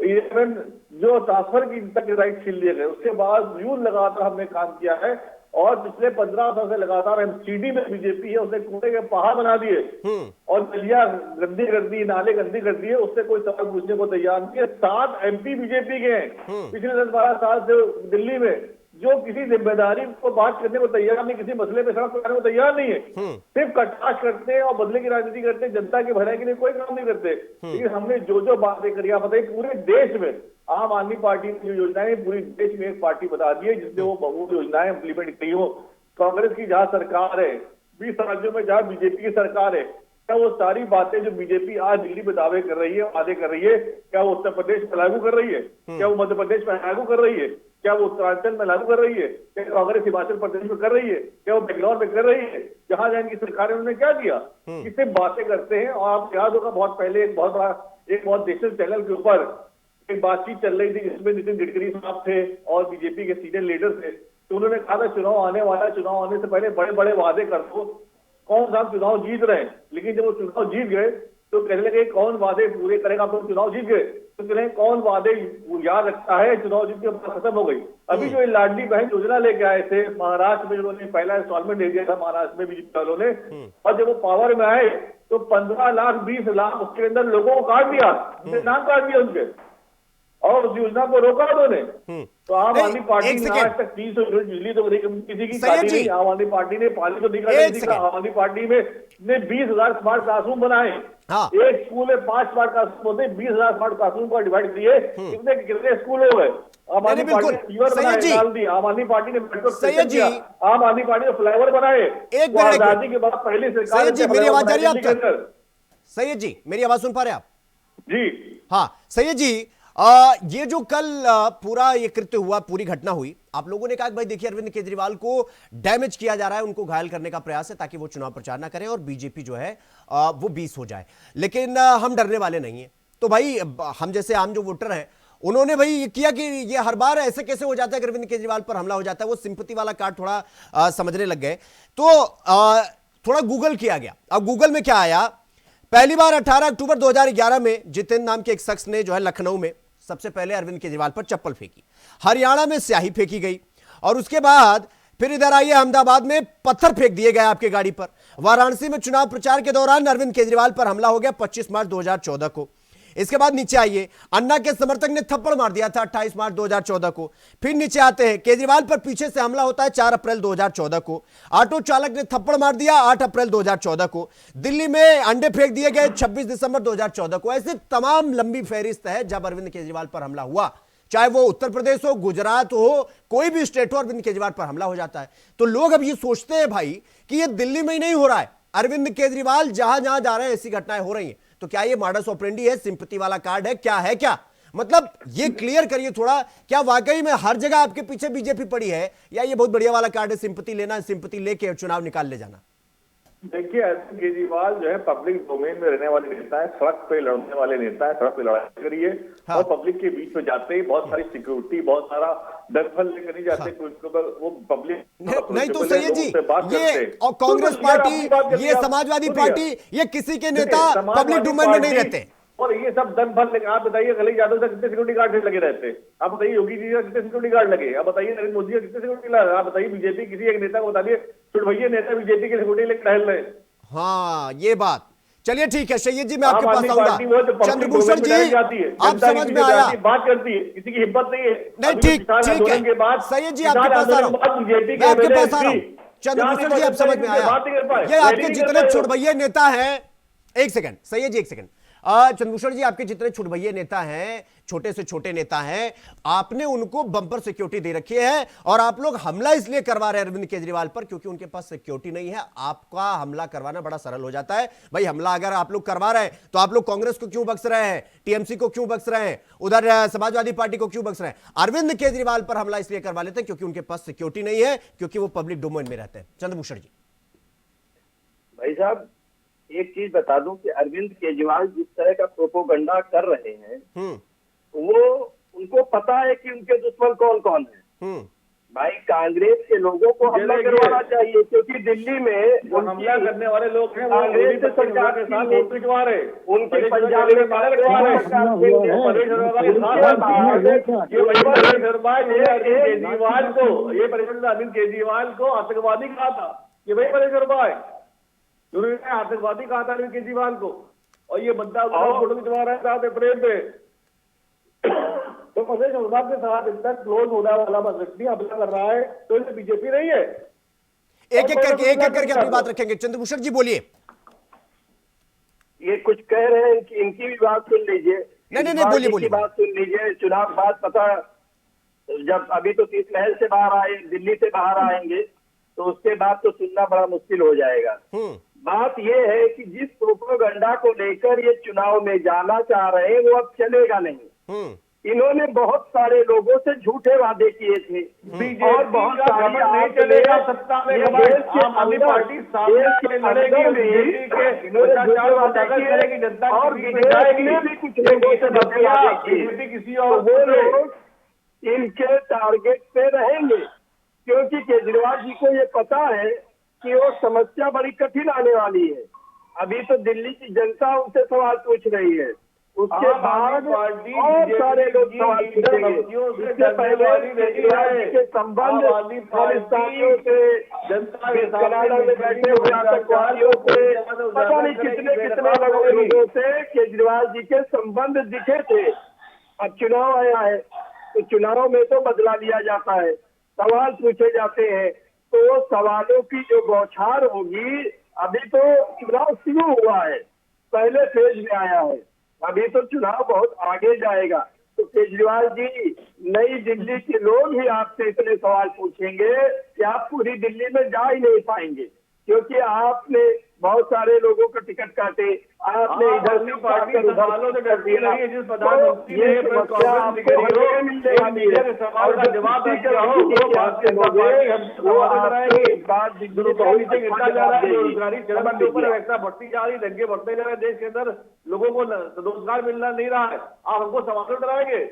इवन जो ट्रांसफर की तक राइट छीन लिए गए। उसके बाद यूं लगातार हमने काम किया है, और पिछले 15 साल से लगातार एमसीडी में बीजेपी है, उसने कूड़े के पहाड़ बना दिए और गलियां गंदी कर दी, नाले गंदी कर दिए, उससे कोई सवाल पूछने को तैयार नहीं है। 7 MP बीजेपी के हैं पिछले 10-12 साल से दिल्ली में, जो किसी जिम्मेदारी को बात करने को तैयार नहीं, किसी मसले पे सड़क करने को तैयार नहीं है, सिर्फ कटाश करते हैं और बदले की राजनीति करते हैं, जनता की भलाई के लिए कोई काम नहीं करते। लेकिन हमने जो बातें करी, आप बताइए, पूरे देश में आम आदमी पार्टी की जो योजनाएं पूरी देश में एक पार्टी बता दी है जिससे वो योजनाएं इम्प्लीमेंट की हो। कांग्रेस की जहां सरकार है, 20 राज्यों में जहां बीजेपी की सरकार है, क्या वो सारी बातें जो बीजेपी आज दिल्ली में दावे कर रही है, वादे कर रही है, क्या वो उत्तर प्रदेश में लागू कर रही है? क्या वो मध्य प्रदेश में लागू कर रही है? क्या वो उत्तरांचल में लागू कर रही है? क्या कांग्रेस हिमाचल प्रदेश में कर रही है? क्या वो बेंगलोर में कर रही है? जहां जहां की सरकार है उन्होंने क्या किया? इससे बातें करते हैं। और आप याद होगा बहुत पहले एक बहुत नेशनल चैनल के ऊपर एक बातचीत चल रही थी जिसमें नितिन गडकरी साहब थे और बीजेपी के सीनियर लीडर थे, तो उन्होंने कहा था चुनाव आने वाला है, चुनाव आने से पहले बड़े बड़े वादे कर दो। कौन सा चुनाव जीत रहे हैं, लेकिन जब वो चुनाव जीत गए तो कहने लगे कौन वादे पूरे करेगा, आप लोग चुनाव जीत गए तो कहने कौन वादे याद रखता है, चुनाव जीत के बाद खत्म हो गई। अभी जो लाडली बहन योजना लेके आए थे महाराष्ट्र में, उन्होंने पहला इंस्टॉलमेंट दे दिया था महाराष्ट्र में बीजेपी वालों ने, और जब वो पावर में आए तो 15 लाख 20 लाख उसके अंदर लोगों को काट दिया, नाम काट दिया उनके। और उस योजना को रोका उन्होंने। तो आम नहीं, आदमी पार्टी एक ने सेकेंड। आज तक 300 यूनिट बिजली तो नहीं किसी की सैयद काटी जी। नहीं। आम आदमी पार्टी ने पानी तो नहीं काटा एक किसी का। सेकेंड। आम आदमी पार्टी में ने 20,000 स्मार्ट क्लासरूम बनाए। हाँ। एक स्कूल में 5 स्मार्ट क्लासरूम होते, 20,000 स्मार्ट क्लासरूम को डिवाइड किए, कितने स्कूल हो गए। आम आदमी बिल्कुल। पार्टी ने फीवर बनाए, सैयद जी। डाल दी। आम आदमी पार्टी ने मेट्रो सैयद स्टेशन जी। किया। आम आदमी पार्टी ने फ्लाईओवर बनाए। एक वो मिनट। आजादी के बाद पहली सरकार सैयद जी, ने मेरी आवाज फ्लाईओवर जा रही है बनाए आप दिल्ली के तक? अंदर। सैयद जी, मेरी आवाज सुन पा रहे हैं आप? जी हाँ सैयद जी, ये जो कल पूरा ये कृत्य हुआ, पूरी घटना हुई, आप लोगों ने कहा कि भाई देखिए अरविंद केजरीवाल को डैमेज किया जा रहा है, उनको घायल करने का प्रयास है ताकि वो चुनाव प्रचार ना करें और बीजेपी जो है वो 20 हो जाए। लेकिन हम डरने वाले नहीं हैं। तो भाई हम जैसे आम जो वोटर हैं उन्होंने भाई ये किया कि ये हर बार ऐसे कैसे हो जाता है कि अरविंद केजरीवाल पर हमला हो जाता है, वो सिंपैथी वाला कार्ड थोड़ा समझने लग गए। तो थोड़ा गूगल किया गया। अब गूगल में क्या आया, पहली बार 18 अक्टूबर 2011 में जितेंद्र नाम के एक शख्स ने जो है लखनऊ में सबसे पहले अरविंद केजरीवाल पर चप्पल फेंकी, हरियाणा में स्याही फेंकी गई और उसके बाद फिर इधर आइए अहमदाबाद में पत्थर फेंक दिए गए आपके गाड़ी पर। वाराणसी में चुनाव प्रचार के दौरान अरविंद केजरीवाल पर हमला हो गया 25 मार्च 2014 को। इसके बाद नीचे आइए, अन्ना के समर्थक ने थप्पड़ मार दिया था 28 मार्च 2014 को। फिर नीचे आते हैं, केजरीवाल पर पीछे से हमला होता है 4 अप्रैल 2014 को। ऑटो चालक ने थप्पड़ मार दिया 8 अप्रैल 2014 को। दिल्ली में अंडे फेंक दिए गए 26 दिसंबर 2014 को। ऐसे तमाम लंबी फहरिस्त है जब अरविंद केजरीवाल पर हमला हुआ, चाहे वो उत्तर प्रदेश हो, गुजरात हो, कोई भी स्टेट हो, अरविंद केजरीवाल पर हमला हो जाता है। तो लोग अब ये सोचते हैं भाई कि ये दिल्ली में ही नहीं हो रहा है, अरविंद केजरीवाल जहां जहां जा रहे हैं ऐसी घटनाएं हो रही हैं। तो क्या ये मॉडस ऑपरेंडी है, सिंपैथी वाला कार्ड है, क्या है? क्या मतलब ये क्लियर करिए थोड़ा, क्या वाकई में हर जगह आपके पीछे बीजेपी पड़ी है या ये बहुत बढ़िया वाला कार्ड है, सिंपैथी लेना, सिंपैथी लेके चुनाव निकाल ले जाना? देखिए, अरविंद केजरीवाल जो है पब्लिक डोमेन में रहने वाले नेता है, सड़क पे लड़ने वाले नेता है, सड़क पे लड़ाई करिए। हाँ। और पब्लिक के बीच में जाते ही बहुत सारी सिक्योरिटी, बहुत सारा डरफल लेकर नहीं जाते। हाँ। वो पब्लिक नहीं तो सैयद जी, ये और कांग्रेस पार्टी, ये समाजवादी पार्टी, ये किसी के नेता पब्लिक डोमेन में नहीं रहते। और ये सब दम भर लगे। आप बताइए अखिलेश यादव से कितने सिक्योरिटी गार्ड लगे रहते हैं? आप बताइए योगी जी का कितने सिक्योरिटी गार्ड लगे? आप बताइए नरेंद्र मोदी का कितने सिक्योरिटी गार्ड? आप बताइए बीजेपी किसी एक नेता को बताइए, भैया नेता बीजेपी के सिक्योरिटी लेकर टहल रहे। हाँ ये बात, चलिए ठीक है सैयद जी, मैं आपके पास आऊंगा। चंद्रभूषण जी, आप समझ में आया, बात करती है, किसी की हिम्मत नहीं है। नहीं ठीक है सैयद जी, आपके पास आ रहा हूं, मैं आपके पास आ रहा हूं। चंद्रभूषण जी, आप समझ में आया, ये आपके जितने छुड़भैये नेता हैं, एक सेकंड सैयद जी, एक सेकंड। चंद्रभूषण जी, आपके जितने छुड़भैये नेता हैं, छोटे से छोटे नेता हैं, आपने उनको बम्पर सिक्योरिटी दे रखी है और आप लोग हमला इसलिए करवा रहे हैं अरविंद केजरीवाल पर क्योंकि उनके पास सिक्योरिटी नहीं है। आपका हमला करवाना बड़ा सरल हो जाता है भाई। हमला अगर आप लोग करवा रहे हैं तो आप लोग कांग्रेस को क्यों बख्श रहे हैं, टीएमसी को क्यों बख्श रहे हैं, उधर समाजवादी पार्टी को क्यों बख्श रहे हैं? अरविंद केजरीवाल पर हमला इसलिए करवा लेते हैं क्योंकि उनके पास सिक्योरिटी नहीं है, क्योंकि वो पब्लिक डोमेन में रहते हैं। चंद्रभूषण जी। भाई साहब, एक चीज बता दूं कि अरविंद केजरीवाल जिस तरह का प्रोपोगंडा कर रहे हैं, वो उनको पता है कि उनके दुश्मन कौन कौन है। भाई कांग्रेस के लोगों को हमला करवाना चाहिए क्योंकि दिल्ली में हमला करने वाले लोग हैं, कांग्रेस से सरकार के साथ वोट पिटवा रहे, उनके पंजाब में अरविंद केजरीवाल को आतंकवादी कहा था। ये वही परेश भाई उन्होंने आतंकवादी कहा था अरविंद केजरीवाल को, और ये बंदा फोटो खिंचवा रहा है साथ अप्रैल में। तो प्रदेश भाजपा के साथ इतना क्लोज होने वाला व्यक्ति हमला कर रहा है, तो इसे बीजेपी नहीं है। एक एक करके अपनी बात रखेंगे। चंद्रभूषण जी बोलिए। ये कुछ कह रहे हैं कि इनकी भी बात सुन लीजिए। नहीं बोलिए बात सुन लीजिए। चुनाव बाद पता, जब अभी तो शीतलहर से बाहर आए, दिल्ली से बाहर आएंगे, तो उसके बाद तो सुनना बड़ा मुश्किल हो जाएगा। बात यह है कि जिस प्रोपेगेंडा को लेकर ये चुनाव में जाना चाह रहे हैं वो अब चलेगा नहीं। इन्होंने बहुत सारे लोगों से झूठे वादे किए थे और बहुत सारी नहीं चलेगा सत्ता में। आम आदमी पार्टी और भी कुछ लोगों से किसी और वो लोग इनके टारगेट पे रहेंगे क्योंकि केजरीवाल जी को ये पता है कि वो समस्या बड़ी कठिन आने वाली है। अभी तो दिल्ली की जनता उनसे सवाल पूछ रही है, उसके बाद और सारे लोग सवाल पूछेंगे। इससे पहले के संबंध खालिस्तानियों से, कनाडा में बैठे हुए आतंकवादियों से, पता नहीं कितने कितने लोगों से केजरीवाल जी के संबंध दिखे थे। अब चुनाव आया है तो चुनाव में तो बदला लिया जाता है, सवाल पूछे जाते हैं, तो सवालों की जो बौछार होगी, अभी तो चुनाव शुरू हुआ है, पहले फेज में आया है, अभी तो चुनाव बहुत आगे जाएगा। तो केजरीवाल जी, नई दिल्ली के लोग ही आपसे इतने सवाल पूछेंगे कि आप पूरी दिल्ली में जा ही नहीं पाएंगे, क्योंकि आपने बहुत सारे लोगों का टिकट काटे, आपने इधर से पार्टी सवालों से कर दिया, जिस प्रधानमंत्री ने बढ़ती जा रही, दंगे बढ़ते जा रहे, देश के अंदर लोगों को रोजगार मिलना नहीं रहा है, आप हमको समाधान कराएंगे।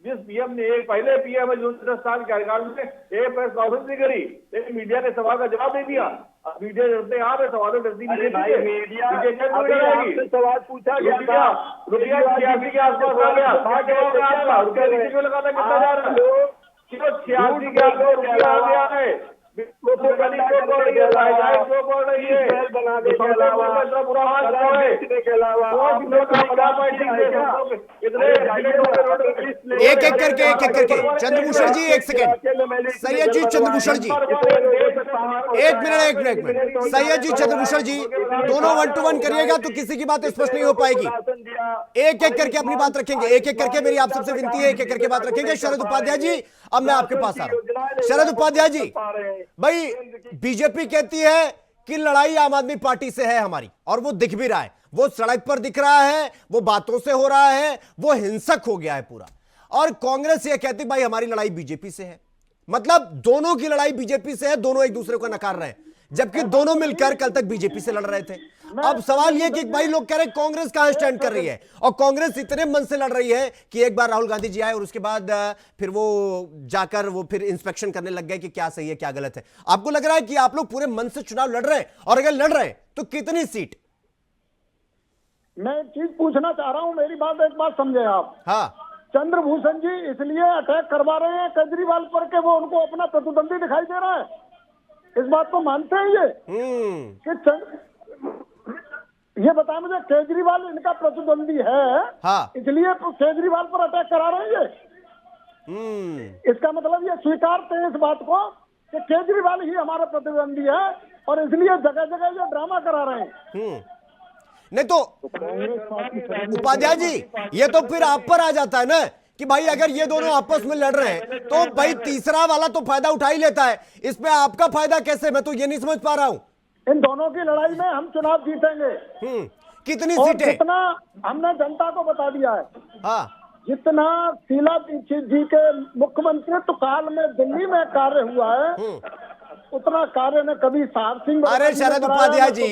जिस पीएम ने पहले पीएम है जो 10 साल कार्यकाल में एक प्रेस कॉन्फ्रेंस नहीं करी, लेकिन मीडिया ने सवाल का जवाब दे दिया। अब मीडिया डरते यहाँ पे सवालों डरती नहीं, सवाल पूछा गया, रुपया 86 के आसपास हो गया, रुपया क्यों लगाना, कितना जा रहा है, 86 के आसपास रुपया आ गया है, एक एक करके चंद्रभूषण जी, एक सेकेंड, सैयद जी चंद्रभूषण जी, एक मिनट, सैयद जी चंद्रभूषण जी, दोनों 1 to 1 करिएगा तो किसी की बात स्पष्ट नहीं हो पाएगी। एक एक करके अपनी बात रखेंगे, एक एक करके, मेरी आप सबसे विनती है, एक एक करके बात रखेंगे। शरद उपाध्याय जी, अब मैं आपके पास आ रहा हूं। शरद उपाध्याय जी, भाई बीजेपी कहती है कि लड़ाई आम आदमी पार्टी से है हमारी, और वो दिख भी रहा है, वो सड़क पर दिख रहा है, वो बातों से हो रहा है, वो हिंसक हो गया है पूरा। और कांग्रेस ये कहती भाई हमारी लड़ाई बीजेपी से है, मतलब दोनों की लड़ाई बीजेपी से है, दोनों एक दूसरे को नकार रहे हैं, जबकि दोनों मिलकर कल तक बीजेपी से लड़ रहे थे। अब सवाल यह कि भाई लोग कह रहे हैं कांग्रेस कहां स्टैंड कर रही है, और कांग्रेस इतने मन से लड़ रही है कि एक बार राहुल गांधी जी आए और उसके बाद फिर वो जाकर वो फिर इंस्पेक्शन करने लग गए कि क्या सही है क्या गलत है। आपको लग रहा है कि आप लोग पूरे मन से चुनाव लड़ रहे हैं, और अगर लड़ रहे हैं तो कितनी सीट? मैं एक चीज पूछना चाह रहा हूं, मेरी बात एक बात समझे आप। हाँ, चंद्रभूषण जी इसलिए अटैक करवा रहे हैं केजरीवाल पर के वो उनको अपना प्रतिद्वंदी दिखाई दे रहा है, इस बात को मानते हैं ये कि ये बताएं मुझे, केजरीवाल इनका प्रतिद्वंदी है, हाँ, इसलिए केजरीवाल पर अटैक करा रहे हैं ये। इसका मतलब ये स्वीकारते हैं इस बात को कि केजरीवाल ही हमारा प्रतिद्वंदी है, और इसलिए जगह जगह ये ड्रामा करा रहे हैं। नहीं तो उपाध्याय जी, ये तो फिर आप पर आ जाता है ना कि भाई अगर ये दोनों आपस में लड़ रहे हैं तो भाई तीसरा वाला तो फायदा उठा ही लेता है, इसमें आपका फायदा कैसे? मैं तो ये नहीं समझ पा रहा हूं। इन दोनों की लड़ाई में हम चुनाव जीतेंगे। कितनी और सीटें? जितना हमने जनता को बता दिया है, हाँ, जितना शीला दीक्षित जी के मुख्यमंत्रित्व काल में दिल्ली में कार्य हुआ है, उतना कार्य ने कभी साहब सिंह, अरे शरद उपाध्याय जी,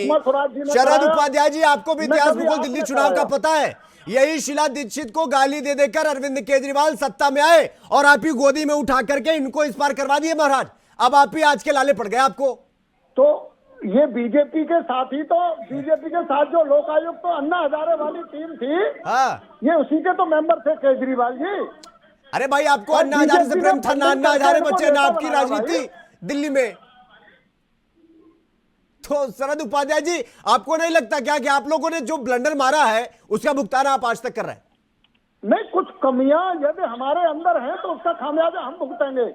शरद उपाध्याय जी, आपको भी इतिहास भूगोल दिल्ली चुनाव का पता है। यही शीला दीक्षित को गाली दे देकर अरविंद केजरीवाल सत्ता में आए, और आप ही गोदी में उठा करके इनको इस पार करवा दिए महाराज। अब आप ही आज के लाले पड़ गए आपको। तो ये बीजेपी के साथ ही, तो बीजेपी के साथ जो लोक आयुक्त तो अन्ना हजारे वाली टीम थी, हाँ, ये उसी के तो मेंबर थे केजरीवाल जी। अरे भाई आपको अन्ना हजारे से प्रेम था ना, अन्ना हजारे बच्चे ना आपकी राजनीति दिल्ली में। तो शरद उपाध्याय जी, आपको नहीं लगता क्या कि आप लोगों ने जो ब्लंडर मारा है उसका भुगतान आप आज तक कर रहे हैं? नहीं, कुछ कमियां यदि हमारे अंदर हैं तो उसका खामियाजा हम भुगतेंगे।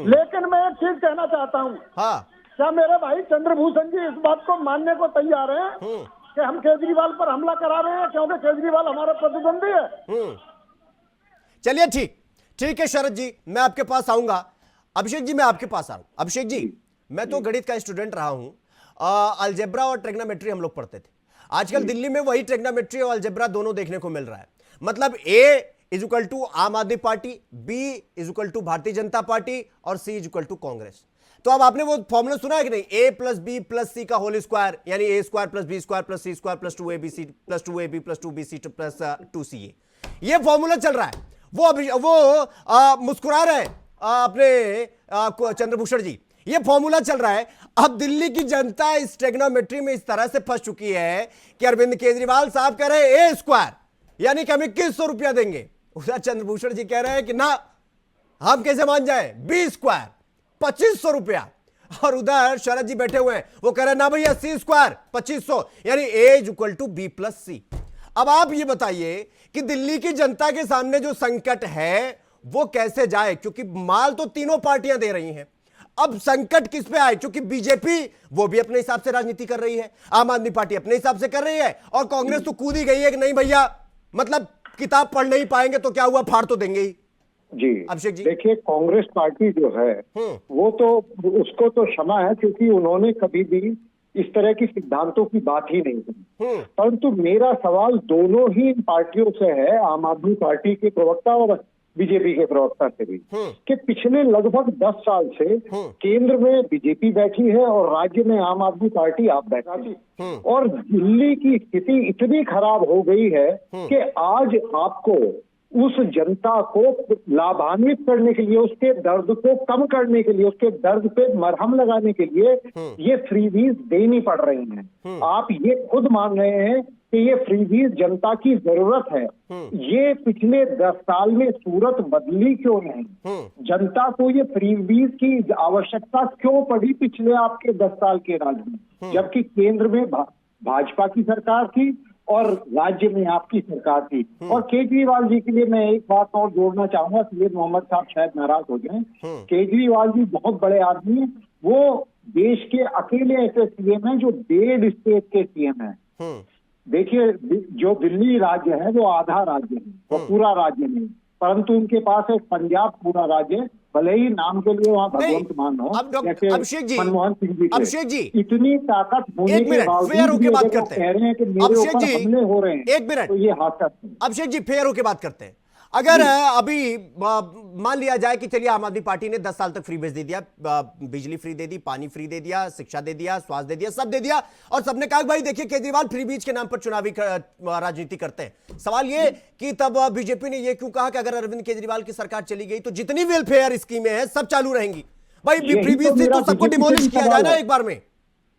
लेकिन मैं एक चीज कहना चाहता हूँ, हाँ, क्या मेरे भाई चंद्रभूषण जी इस बात को मानने को तैयार हैं कि हम केजरीवाल पर हमला करा रहे हैं क्योंकि केजरीवाल हमारा प्रतिद्वंदी है? चलिए ठीक है शरद जी, मैं आपके पास आऊंगा। अभिषेक जी, मैं आपके पास आ रहा हूं। अभिषेक जी, मैं तो गणित का स्टूडेंट रहा हूं, अलजेब्रा और ट्रिग्नोमेट्री हम लोग पढ़ते थे। आजकल दिल्ली में वही ट्रिग्नोमेट्री और अलजेब्रा दोनों देखने को मिल रहा है। मतलब A = आम आदमी party, B = Bharatiya Janata party, और C = कांग्रेस। तो अब आपने वो फॉर्मूला सुना है कि नहीं, A + B + C का होल स्क्वायर, यानी A² + B² + C² + 2ABC + 2AB + 2BC + 2CA। ये फॉर्मूला चल रहा है। वो मुस्कुरा रहे हैं अपने चंद्रभूषण जी, ये फॉर्मूला चल रहा है। अब दिल्ली की जनता इस ट्रिग्नोमेट्री में इस तरह से फंस चुकी है कि अरविंद केजरीवाल साहब कह रहे हैं A² यानी कि हम 2100 रुपया देंगे, उधर चंद्रभूषण जी कह रहे हैं कि ना, हम कैसे मान जाए, B² 2500 रुपया, और उधर शरद जी बैठे हुए हैं, वो कह रहे हैं ना भैया C² 2500, यानी A = B + C। अब आप ये बताइए कि दिल्ली की जनता के सामने जो संकट है वो कैसे जाए, क्योंकि माल तो तीनों पार्टियां दे रही हैं। अब संकट किस पे आए, क्योंकि बीजेपी वो भी अपने हिसाब से राजनीति कर रही है, आम आदमी पार्टी अपने हिसाब से कर रही है, और कांग्रेस तो कूद ही गई है कि नहीं भैया, मतलब किताब पढ़ नहीं पाएंगे तो क्या हुआ, फाड़ तो देंगे ही। जी अभिषेक जी, देखिए, कांग्रेस पार्टी जो है वो तो, उसको तो क्षमा है क्योंकि उन्होंने कभी भी इस तरह की सिद्धांतों की बात ही नहीं की। परंतु मेरा सवाल दोनों ही इन पार्टियों से है, आम आदमी पार्टी के प्रवक्ता और बीजेपी के प्रवक्ता से भी, कि पिछले लगभग 10 साल से केंद्र में बीजेपी बैठी है और राज्य में आम आदमी पार्टी आप बैठी, और दिल्ली की स्थिति इतनी खराब हो गई है कि आज आपको उस जनता को लाभान्वित करने के लिए, उसके दर्द को कम करने के लिए, उसके दर्द पे मरहम लगाने के लिए ये फ्रीबीज देनी पड़ रही हैं। आप ये खुद मान रहे हैं कि ये फ्रीबीज जनता की जरूरत है। ये पिछले 10 साल में सूरत बदली क्यों नहीं? जनता को ये फ्रीबीज की आवश्यकता क्यों पड़ी पिछले आपके 10 साल के राज में, जबकि केंद्र में भाजपा की सरकार थी और राज्य में आपकी सरकार थी। और केजरीवाल जी के लिए मैं एक बात और जोड़ना चाहूंगा, सैयद मोहम्मद साहब शायद नाराज हो जाएं। केजरीवाल जी बहुत बड़े आदमी हैं, वो देश के अकेले ऐसे सीएम हैं जो 1.5 स्टेट के सीएम हैं। देखिए, जो दिल्ली राज्य है वो आधा राज्य है, वो पूरा राज्य नहीं, परंतु उनके पास एक पंजाब पूरा राज्य है, भले ही नाम के लिए वहाँ भगवंत मान हो, अभिषेक जी, मनमोहन सिंह जी, अभिषेक जी इतनी ताकत होने के बावजूद भी बात अगर वो कह रहे हैं कि मेरे ऊपर हमले हो रहे हैं, एक मिनट, तो ये हादसा। अभिषेक जी फेयर होकर बात करते हैं। अगर अभी मान लिया जाए कि चलिए आम आदमी पार्टी ने 10 साल तक फ्री बेच दे दिया, बिजली फ्री दे दी, पानी फ्री दे दिया, शिक्षा दे दिया, स्वास्थ्य दे दिया, सब दे दिया, और सबने कहा भाई देखिए केजरीवाल फ्री बीज के नाम पर चुनावी राजनीति करते हैं। सवाल ये कि तब बीजेपी ने ये क्यों कहा कि अगर अरविंद केजरीवाल की सरकार चली गई तो जितनी वेलफेयर स्कीमें हैं सब चालू रहेंगी? भाई फ्री बीज थी तो सबको डिमोलिश किया जाए ना एक बार में।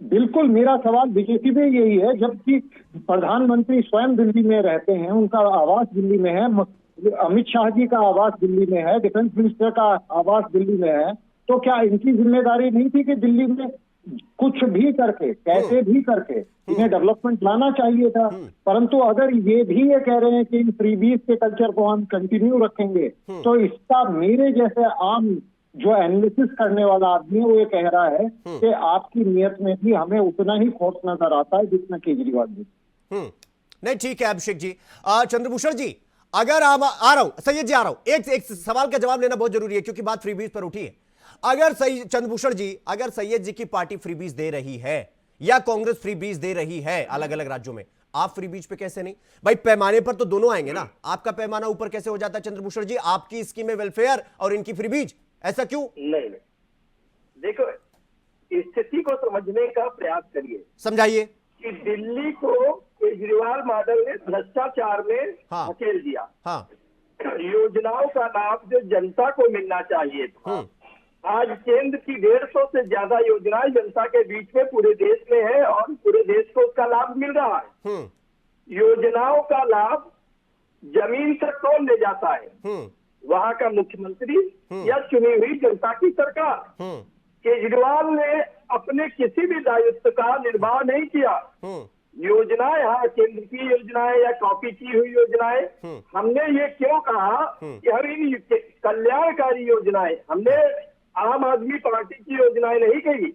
बिल्कुल, मेरा सवाल बीजेपी में यही है, जबकि प्रधानमंत्री स्वयं दिल्ली में रहते हैं, उनका आवास दिल्ली में है, अमित शाह जी का आवास दिल्ली में है, डिफेंस मिनिस्टर का आवास दिल्ली में है, तो क्या इनकी जिम्मेदारी नहीं थी कि दिल्ली में कुछ भी करके, कैसे भी करके इन्हें डेवलपमेंट लाना चाहिए था? परंतु अगर ये भी ये कह रहे हैं कि इन फ्रीबीज के कल्चर को हम कंटिन्यू रखेंगे, तो इसका मेरे जैसे आम जो एनालिसिस करने वाला आदमी है वो ये कह रहा है कि आपकी नियत में भी हमें उतना ही खोट नजर आता है जितना केजरीवाल जी। नहीं ठीक है अभिषेक जी। चंद्रभूषण जी, अगर आ रहा हूं, सैयद जी आ रहा हूं, एक सवाल का जवाब लेना बहुत जरूरी है क्योंकि बात फ्रीबीज पर उठी है। अगर चंद्रभूषण जी, अगर सैयद जी की पार्टी फ्रीबीज दे रही है या कांग्रेस फ्रीबीज दे रही है अलग अलग राज्यों में, आप फ्रीबीज पे कैसे नहीं? भाई पैमाने पर तो दोनों आएंगे ना, आपका पैमाना ऊपर कैसे हो जाता है चंद्रभूषण जी? आपकी स्कीम में वेलफेयर और इनकी फ्रीबीज, ऐसा क्यों? नहीं, देखो स्थिति को समझने का प्रयास करिए, समझाइए कि दिल्ली को केजरीवाल मॉडल ने भ्रष्टाचार में धकेल दिया। योजनाओं का लाभ जो जनता को मिलना चाहिए था, आज केंद्र की 150 से ज्यादा योजनाएं जनता के बीच में पूरे देश में है और पूरे देश को उसका लाभ मिल रहा है। योजनाओं का लाभ जमीन तक कौन ले जाता है? वहाँ का मुख्यमंत्री या चुनी हुई जनता की सरकार। केजरीवाल ने अपने किसी भी दायित्व का निर्वाह नहीं किया। योजनाएं, हाँ केंद्र की योजनाएं या कॉपी की हुई योजनाएं, हमने ये क्यों कहा कि हम इन कल्याणकारी योजनाएं, हमने आम आदमी पार्टी की योजनाएं नहीं कही,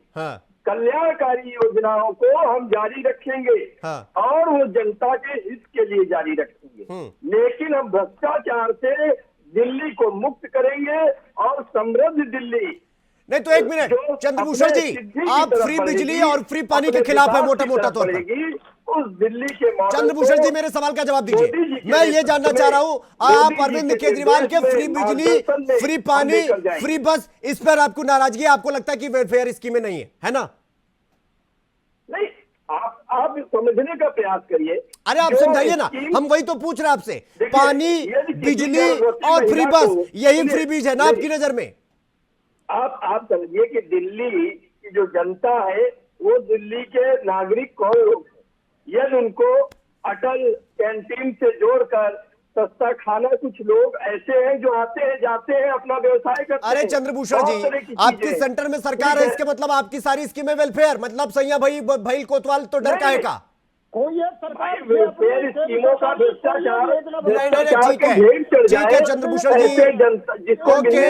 कल्याणकारी योजनाओं को हम जारी रखेंगे और वो जनता के हित के लिए जारी रखेंगे, लेकिन हम भ्रष्टाचार से दिल्ली को मुक्त करेंगे और समृद्ध दिल्ली। नहीं तो एक मिनट चंद्रभूषण जी, आप फ्री बिजली और फ्री पानी के खिलाफ है मोटा मोटा तौर पर। उस दिल्ली के चंद्रभूषण जी मेरे सवाल का जवाब दीजिए। मैं ये जानना चाह रहा हूं, आप अरविंद केजरीवाल के फ्री बिजली, फ्री पानी, फ्री बस, इस पर आपको नाराजगी, आपको लगता है कि वेलफेयर स्कीमें नहीं है ना? नहीं, आप समझने का प्रयास करिए। अरे आप समझाइए ना, हम वही तो पूछ रहे हैं आपसे। पानी, बिजली और फ्री बस, यही फ्री बीज है ना आपकी नजर में? आप समझिए कि दिल्ली की जो जनता है वो दिल्ली के नागरिक कौन लोग हैं? यदि उनको अटल कैंटीन से जोड़कर सस्ता खाना, कुछ लोग ऐसे हैं जो आते हैं जाते हैं अपना व्यवसाय करते हैं। अरे चंद्रभूषण जी, आपकी सेंटर में सरकार है, इसके मतलब आपकी सारी स्कीमें वेलफेयर, मतलब सैया भाई कोतवाल तो डर काहे का? कोई एक सरकार वेलफेयर स्कीमों का भ्रष्टाचार ठीक है चंद्रभूषण जी, ओके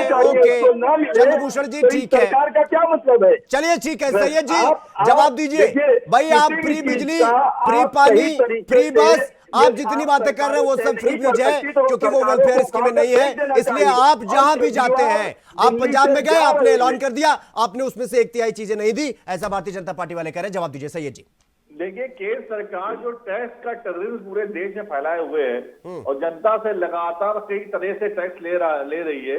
चंद्रभूषण जी, ठीक है, सरकार का क्या मतलब है? चलिए ठीक है, सैयद जी जवाब दीजिए भाई। आप फ्री बिजली, फ्री पानी, फ्री बस, आप जितनी बातें कर रहे हैं वो सब फ्री बीज है, क्योंकि वो वेलफेयर स्कीमें नहीं है, इसलिए आप जहां भी जाते हैं, आप पंजाब में गए, आपने ऐलान कर दिया, आपने उसमें से 1/3 चीजें नहीं दी, ऐसा भारतीय जनता पार्टी वाले कह रहे हैं। जवाब दीजिए सैयद जी। देखिए, केंद्र सरकार जो टैक्स का टेररिज्म पूरे देश में फैलाए हुए है और जनता से लगातार कई तरह से टैक्स ले रही है,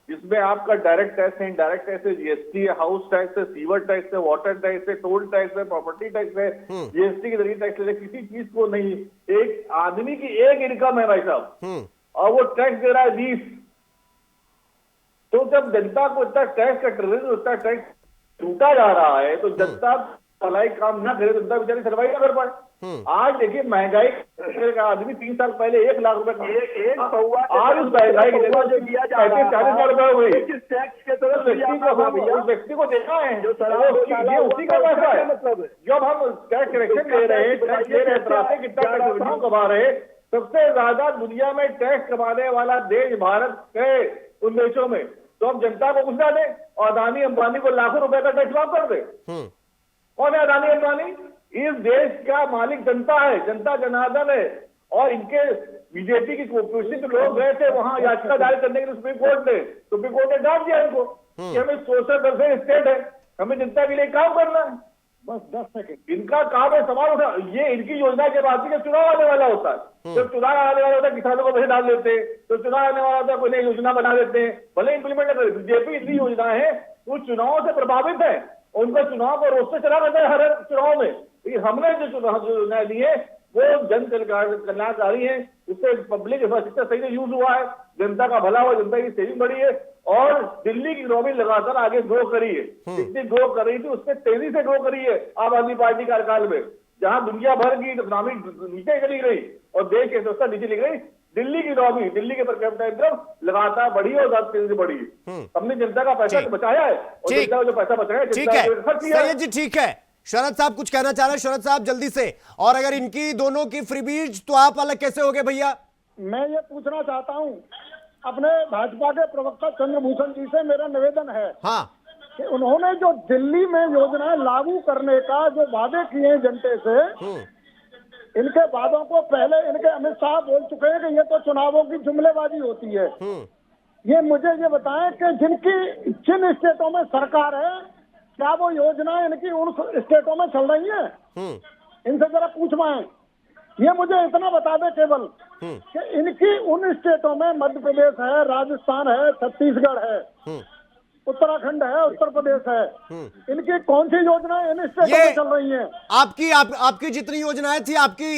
जिसमें आपका डायरेक्ट टैक्स है, इनडायरेक्ट टैक्स है, जीएसटी है, हाउस टैक्स है, सीवर टैक्स है, वाटर टैक्स है, टोल टैक्स है, प्रॉपर्टी टैक्स है, जीएसटी के जरिए टैक्स ले रहे, किसी चीज को नहीं। एक आदमी की एक इनकम है भाई साहब, और वो टैक्स दे रहा है 20। तो जब जनता को इतना टैक्स का टेररिज्म, इतना टैक्स टूटा जा रहा है, तो जनता भलाई काम ना करे, जनता बेचारी सर्वाइव ना कर पाए। आज देखिए, महंगाई का आदमी 3 साल पहले 1 लाख रुपए आज उस महंगाई की जगह जो दिया जा रहा है 40,000 रुपए हुई। टैक्स के तरफ व्यक्ति को देखा है, जो ये उसी का पैसा है। मतलब जब हम टैक्स कलेक्शन ले रहे हैं, टैक्स ले रहे हैं, कितना रेवेन्यू कमा रहे हैं, सबसे ज्यादा दुनिया में टैक्स कमाने वाला देश भारत है उन देशों में। तो हम जनता को कुछ ना दें और अदानी अंबानी को लाखों रुपए का टैक्स माफ कर दे। कौन है अदानी अंबानी? इस देश का मालिक जनता है, जनता जनार्दन है। और इनके बीजेपी की कुपोषित लोग गए थे वहां याचिका दायर करने के लिए सुप्रीम कोर्ट ने डांट दिया इनको कि हमें सोशल वेलफेयर स्टेट है, हमें जनता के लिए काम करना है। बस 10 सेकंड इनका काम है सवाल उठा। ये इनकी योजना के बाद जब चुनाव आने वाला होता है, जब चुनाव आने वाला होता है, किसानों को पैसे डाल देते हैं, तो चुनाव आने वाला होता है, कोई नई योजना बना देते हैं, भले इंप्लीमेंट कर। बीजेपी इतनी योजना है वो चुनाव से प्रभावित है, उनका चुनाव को रोज से चला रहता है हर चुनाव में। हमने जो चुनाव योजनाएं दी है वो जन कल्याणकारी है, उससे पब्लिक इंफ्रास्ट्रक्चर सही से यूज हुआ है, जनता का भला हुआ, जनता की सेविंग बढ़ी है। और दिल्ली की इकोनॉमी लगातार आगे ग्रो करी है, जितनी ग्रो कर रही थी उससे तेजी से ग्रो करी है आम आदमी पार्टी कार्यकाल में। जहां दुनिया भर की इकोनॉमी नीचे चली गई और देश की अर्थव्यवस्था नीचे चली गई, दिल्ली की इकोनॉमी, दिल्ली के पर कैपिटा इनकम लगातार बढ़ी और ज्यादा तेजी से बढ़ी है। हमने जनता का पैसा बचाया है और जनता को जो पैसा बचाया है खर्च किया है। जी ठीक है, शरद साहब कुछ कहना चाह रहे हैं, शरद साहब जल्दी से। और अगर इनकी दोनों की फ्री बीज तो आप अलग कैसे हो गए भैया? मैं ये पूछना चाहता हूँ, अपने भाजपा के प्रवक्ता चंद्रभूषण जी से मेरा निवेदन है कि उन्होंने जो दिल्ली में योजनाएं लागू करने का जो वादे किए हैं जनता से, इनके वादों को पहले इनके अमित शाह बोल चुके हैं कि ये तो चुनावों की जुमलेबाजी होती है। ये मुझे ये बताएं कि जिन स्टेटों में सरकार है, क्या वो योजनाएं इनकी उन स्टेटों में चल रही है? इनसे जरा पूछवाएं। ये मुझे इतना बता दे केवल कि इनकी उन स्टेटों में मध्य प्रदेश है, राजस्थान है, छत्तीसगढ़ है, उत्तराखंड है, उत्तर प्रदेश है, इनकी कौन सी योजनाएं इन स्टेटों में चल रही हैं? आपकी जितनी योजनाएं थी आपकी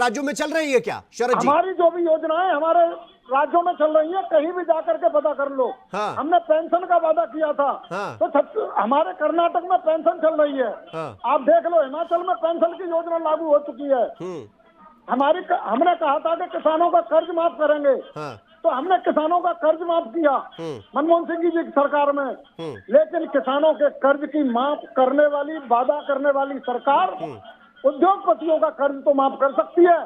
राज्यों में चल रही है क्या शरद जी? हमारी जो भी योजनाएं हमारे राज्यों में चल रही है, कहीं भी जाकर के पता कर लो। हमने पेंशन का वादा किया था, तो हमारे कर्नाटक में पेंशन चल रही है। आप देख लो, हिमाचल में पेंशन की योजना लागू हो चुकी है। हमने कहा था कि किसानों का कर्ज माफ करेंगे, तो हमने किसानों का कर्ज माफ किया मनमोहन सिंह जी की सरकार में। लेकिन किसानों के कर्ज की माफ करने वाली, वादा करने वाली सरकार उद्योगपतियों का कर्ज तो माफ कर सकती है,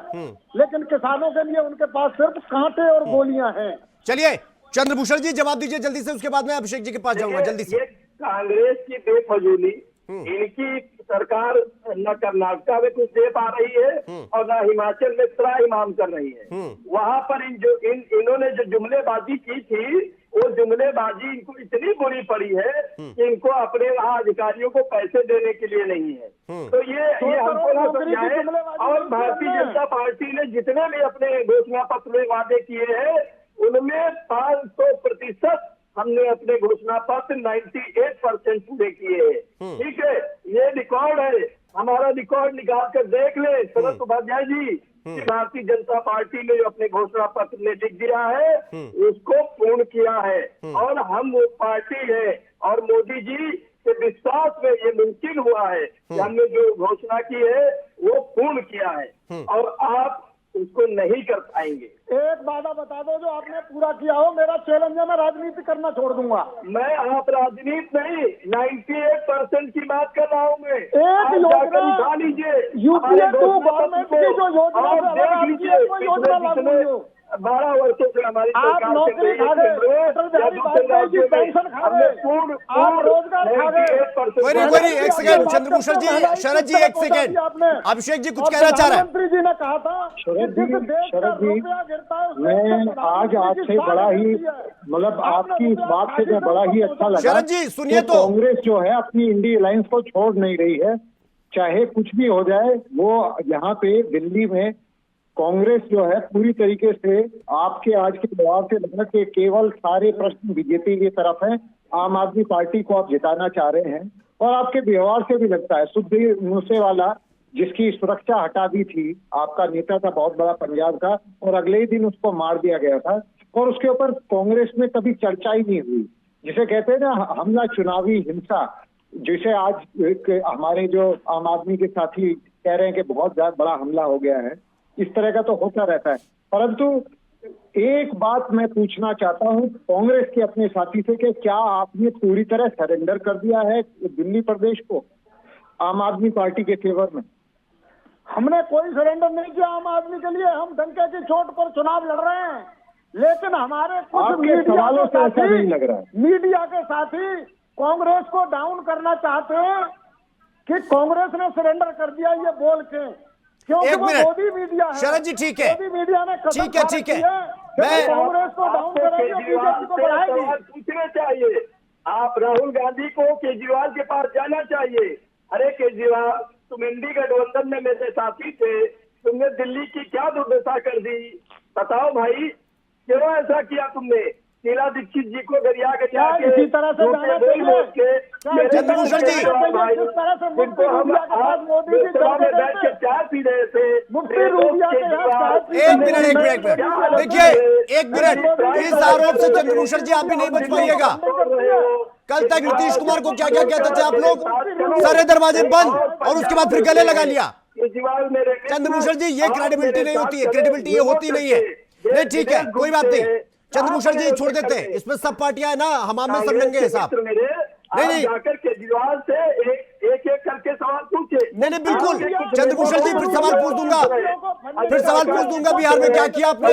लेकिन किसानों के लिए उनके पास सिर्फ कांटे और गोलियां हैं। चलिए चंद्रभूषण जी जवाब दीजिए जल्दी से, उसके बाद मैं अभिषेक जी के पास जाऊंगा जल्दी से। कांग्रेस की बेफजूली, इनकी सरकार न कर्नाटक में कुछ दे पा रही है और न हिमाचल में त्राहिमाम कर रही है। वहां पर इन्होंने जो जुमलेबाजी की थी, वो जुमलेबाजी इनको इतनी बुरी पड़ी है कि इनको अपने वहाँ अधिकारियों को पैसे देने के लिए नहीं है। तो ये हमको ना समझाए। और भारतीय जनता पार्टी ने जितने भी अपने घोषणा पत्र में वादे किए हैं, उनमें 500% हमने अपने घोषणा पत्र 98% पूरे किए हैं। ठीक है, ये रिकॉर्ड है, हमारा रिकॉर्ड निकाल कर देख ले शरद उपाध्याय जी कि भारतीय जनता पार्टी ने जो अपने घोषणा पत्र में लिख दिया है उसको पूर्ण किया है। और हम वो पार्टी है और मोदी जी के विश्वास में ये मुमकिन हुआ है कि हमने जो घोषणा की है वो पूर्ण किया है। और आप उसको नहीं कर पाएंगे। एक वादा बता दो जो आपने पूरा किया हो। मेरा चैलेंज है, मैं राजनीति करना छोड़ दूंगा। मैं आप राजनीति नहीं, 98% की बात कर रहा हूँ मैं। एक योजना उठा लीजिए, यूपीए 2 गवर्नमेंट की जो योजना आप से अलग देख आपकी लीजिए एक कोई योजना लागू नहीं हो। 12 वर्षों से हमारी आप सरकार नौकरी खा गए, अटल बिहारी वाजपेयी जी पेंशन खा गए, आप रोजगार खा गए। कोई नहीं, एक सेकंड चंद्रभूषण जी, शरद जी एक सेकंड, अभिषेक जी कुछ कहना चाह रहे हैं। प्रधानमंत्री जी ने कहा था शरद जी, मैं आज आपसे बड़ा ही मतलब आपकी इस बात से मैं बड़ा ही अच्छा लगा। शरद जी सुनिए तो, कांग्रेस जो है अपनी इंडी अलायंस को छोड़ नहीं रही है, चाहे कुछ भी हो जाए। वो यहाँ पे दिल्ली में कांग्रेस जो है पूरी तरीके से आपके आज के व्यवहार से लगा कि केवल सारे प्रश्न बीजेपी की तरफ हैं। आम आदमी पार्टी को आप जिताना चाह रहे हैं, और आपके व्यवहार से भी लगता है। सुखबीर मूसेवाला जिसकी सुरक्षा हटा दी थी, आपका नेता था बहुत बड़ा पंजाब का, और अगले ही दिन उसको मार दिया गया था, और उसके ऊपर कांग्रेस में कभी चर्चा ही नहीं हुई। जिसे कहते हैं ना हमला, चुनावी हिंसा, जिसे आज एक हमारे जो आम आदमी के साथी कह रहे हैं कि बहुत बड़ा हमला हो गया है, इस तरह का तो होता रहता है। परंतु एक बात मैं पूछना चाहता हूं कांग्रेस के अपने साथी से कि क्या आपने पूरी तरह सरेंडर कर दिया है दिल्ली प्रदेश को आम आदमी पार्टी के फेवर में? हमने कोई सरेंडर नहीं किया आम आदमी के लिए। हम डंके की चोट पर चुनाव लड़ रहे हैं, लेकिन हमारे कुछ मीडिया सवालों से ऐसा नहीं लग रहा है। मीडिया के साथी कांग्रेस को डाउन करना चाहते हैं कि कांग्रेस ने सरेंडर कर दिया ये बोल के, क्योंकि एक वो मिनट मोदी मीडिया है। शरद जी, ठीक है, मोदी मीडिया ने ठीक है मैं कांग्रेस को डाउन करेंगे, बीजेपी को बढ़ाएगी। पूछना चाहिए, आप राहुल गांधी को केजरीवाल के पास जाना चाहिए। अरे केजरीवाल, तुम इंडी गठबंधन में मेरे साथी थे, तुमने दिल्ली की क्या दुर्दशा कर दी? बताओ भाई, क्यों ऐसा किया तुमने? शीला दीक्षित जी को गरिया के इसी तरह से जाना चाहिए। चंद्रभूषण जी, जिनको हम मोदी जी बैठ के चाय पी रहे थे, एक मिनट देखिए, एक मिनट, इस आरोप से चंद्रभूषण जी आप भी नहीं बच पाइएगा। कल तक नीतीश कुमार को क्या क्या कहते थे आप लोग, सारे दरवाजे बंद, और उसके बाद फिर गले लगा लिया। चंद्रभूषण जी ये क्रेडिबिलिटी नहीं होती है, क्रेडिबिलिटी ये होती नहीं है। नहीं ठीक है, कोई बात नहीं, चंद्रभूषण जी छोड़ देते हैं, इसमें सब पार्टियां है ना, हम में सब नंगे हैं साहब। नहीं जाकर केजरीवाल से एक करके सवाल पूछे। नहीं बिल्कुल चंद्रभूषण जी, फिर सवाल पूछ दूंगा, बिहार में क्या किया आपने,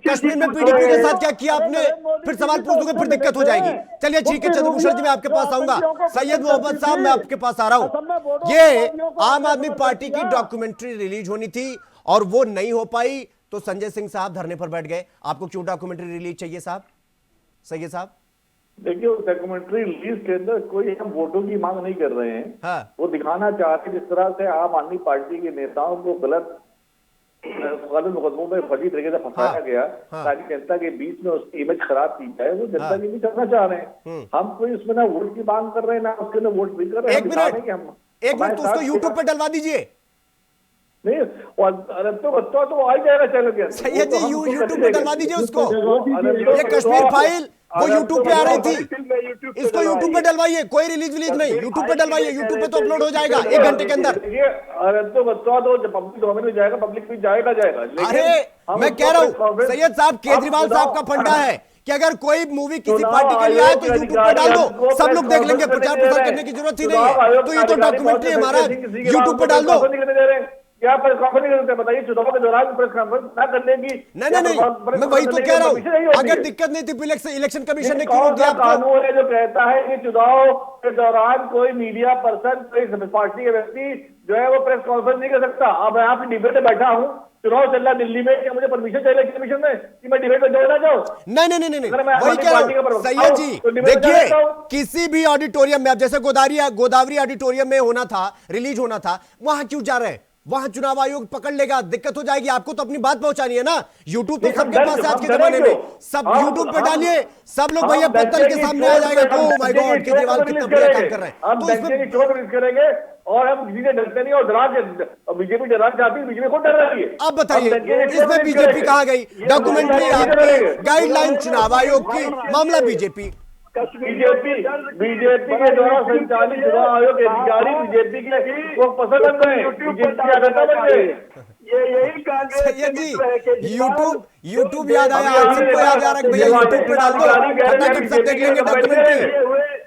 कश्मीर में पीडीपी के साथ क्या किया आपने, फिर सवाल पूछ दूंगा, फिर दिक्कत हो जाएगी। चलिए ठीक है चंद्रभूषण जी, मैं आपके पास आऊंगा। सैयद मोहम्मद साहब, मैं आपके पास आ रहा हूं। ये आम आदमी पार्टी की डॉक्यूमेंट्री रिलीज होनी थी और वो नहीं हो पाई, तो संजय सिंह साहब धरने पर बैठ गए। आपको क्यों डॉक्यूमेंट्री रिलीज चाहिए साहब, सैयद साहब? देखिए, उस डॉक्यूमेंट्री रिलीज के अंदर कोई हम वोटों की मांग नहीं कर रहे हैं। हाँ। वो दिखाना चाहते जिस तरह से आम आदमी पार्टी के नेताओं को गलत मुकदमों में फर्जी तरीके से फंसाया गया, ताकि जनता के बीच में उसकी इमेज खराब की जाए, वो जनता के बीच करना चाह रहे हैं। हम कोई उसमें ना वोट की मांग कर रहे हैं, ना उसके लिए वोट भी कर रहे हैं। एक मिनट तो उसको यूट्यूब पे डलवा दीजिए। नहीं, और तो आ ही जाएगा चैनल के अंदर। सैयद जी यूट्यूब पे डलवा दीजिए उसको। ये कश्मीर फाइल वो यूट्यूब पे आ रही थी, इसको यूट्यूब पे डलवाइए, कोई रिलीज नहीं, यूट्यूब पे डलवाइए, यूट्यूब पे तो अपलोड हो जाएगा 1 घंटे के अंदर। अरे तो बता दो, जब पब्लिक डोमेन में जाएगा, पब्लिक भी जाएगा। अरे मैं कह रहा हूँ सैयद साहब, केजरीवाल साहब का फंडा है कि अगर कोई मूवी किसी पार्टी के लिए आए तो यूट्यूब पे डाल दो, सब लोग देख लेंगे, प्रचार प्रसार करने की जरूरत ही नहीं है। तो ये तो डॉक्यूमेंट्री है महाराज, यूट्यूब पे डाल दो। क्या प्रेस कॉन्फ्रेंस करते हैं बताइए? चुनाव के दौरान प्रेस कॉन्फ्रेंस ना करने की? नहीं, मैं वही तो कह रहा हूँ, अगर दिक्कत नहीं थी इलेक्शन कमीशन ने क्यों दिया आपको? कानून है जो कहता है कि चुनाव के दौरान कोई मीडिया पर्सन, कोई पार्टी के व्यक्ति जो है वो प्रेस कॉन्फ्रेंस नहीं कर सकता। अब मैं यहाँ पे डिबेट में बैठा हूँ, चुनाव चल रहा दिल्ली में, क्या मुझे परमिशन चाहिए इलेक्शन कमीशन में कि मैं डिबेट में जाना चाहूँ? नहीं, वही कह रहा हूँ सैयद जी। देखिए, किसी भी ऑडिटोरियम में, अब जैसे गोदावरी ऑडिटोरियम में होना था, रिलीज होना था, वहां क्यों जा रहे हैं? वहां चुनाव आयोग पकड़ लेगा, दिक्कत हो जाएगी। आपको तो अपनी बात पहुंचानी है ना। यूट्यूब तो सबके पास आज के जमाने में, सब यूट्यूब पे डालिए, सब लोग भैया पत्तल के सामने आ जाएगा। ओह माय गॉड, केजरीवाल कितना बढ़िया काम कर रहे हैं। तो इसमें करेंगे और हम किसी से डरते नहीं, और बीजेपी डरा चाहती है, बीजेपी को डर रही है। अब बताइए इसमें बीजेपी कहां गई? डॉक्यूमेंट्री आपकी, गाइडलाइन चुनाव आयोग की, मामला बीजेपी के द्वारा संचालित चुनाव आयोग के अधिकारी बीजेपी के वो पसंद बन गए, बीजेपी की आदत बन गए। यही कांग्रेस के सैयद मित्र है जी केजरीवाल। यूट्यूब याद आया, आप सबको याद आ रहा है कि भैया यूट्यूब पे डाल दो, फटाफट सब देख लेंगे डॉक्यूमेंट्री।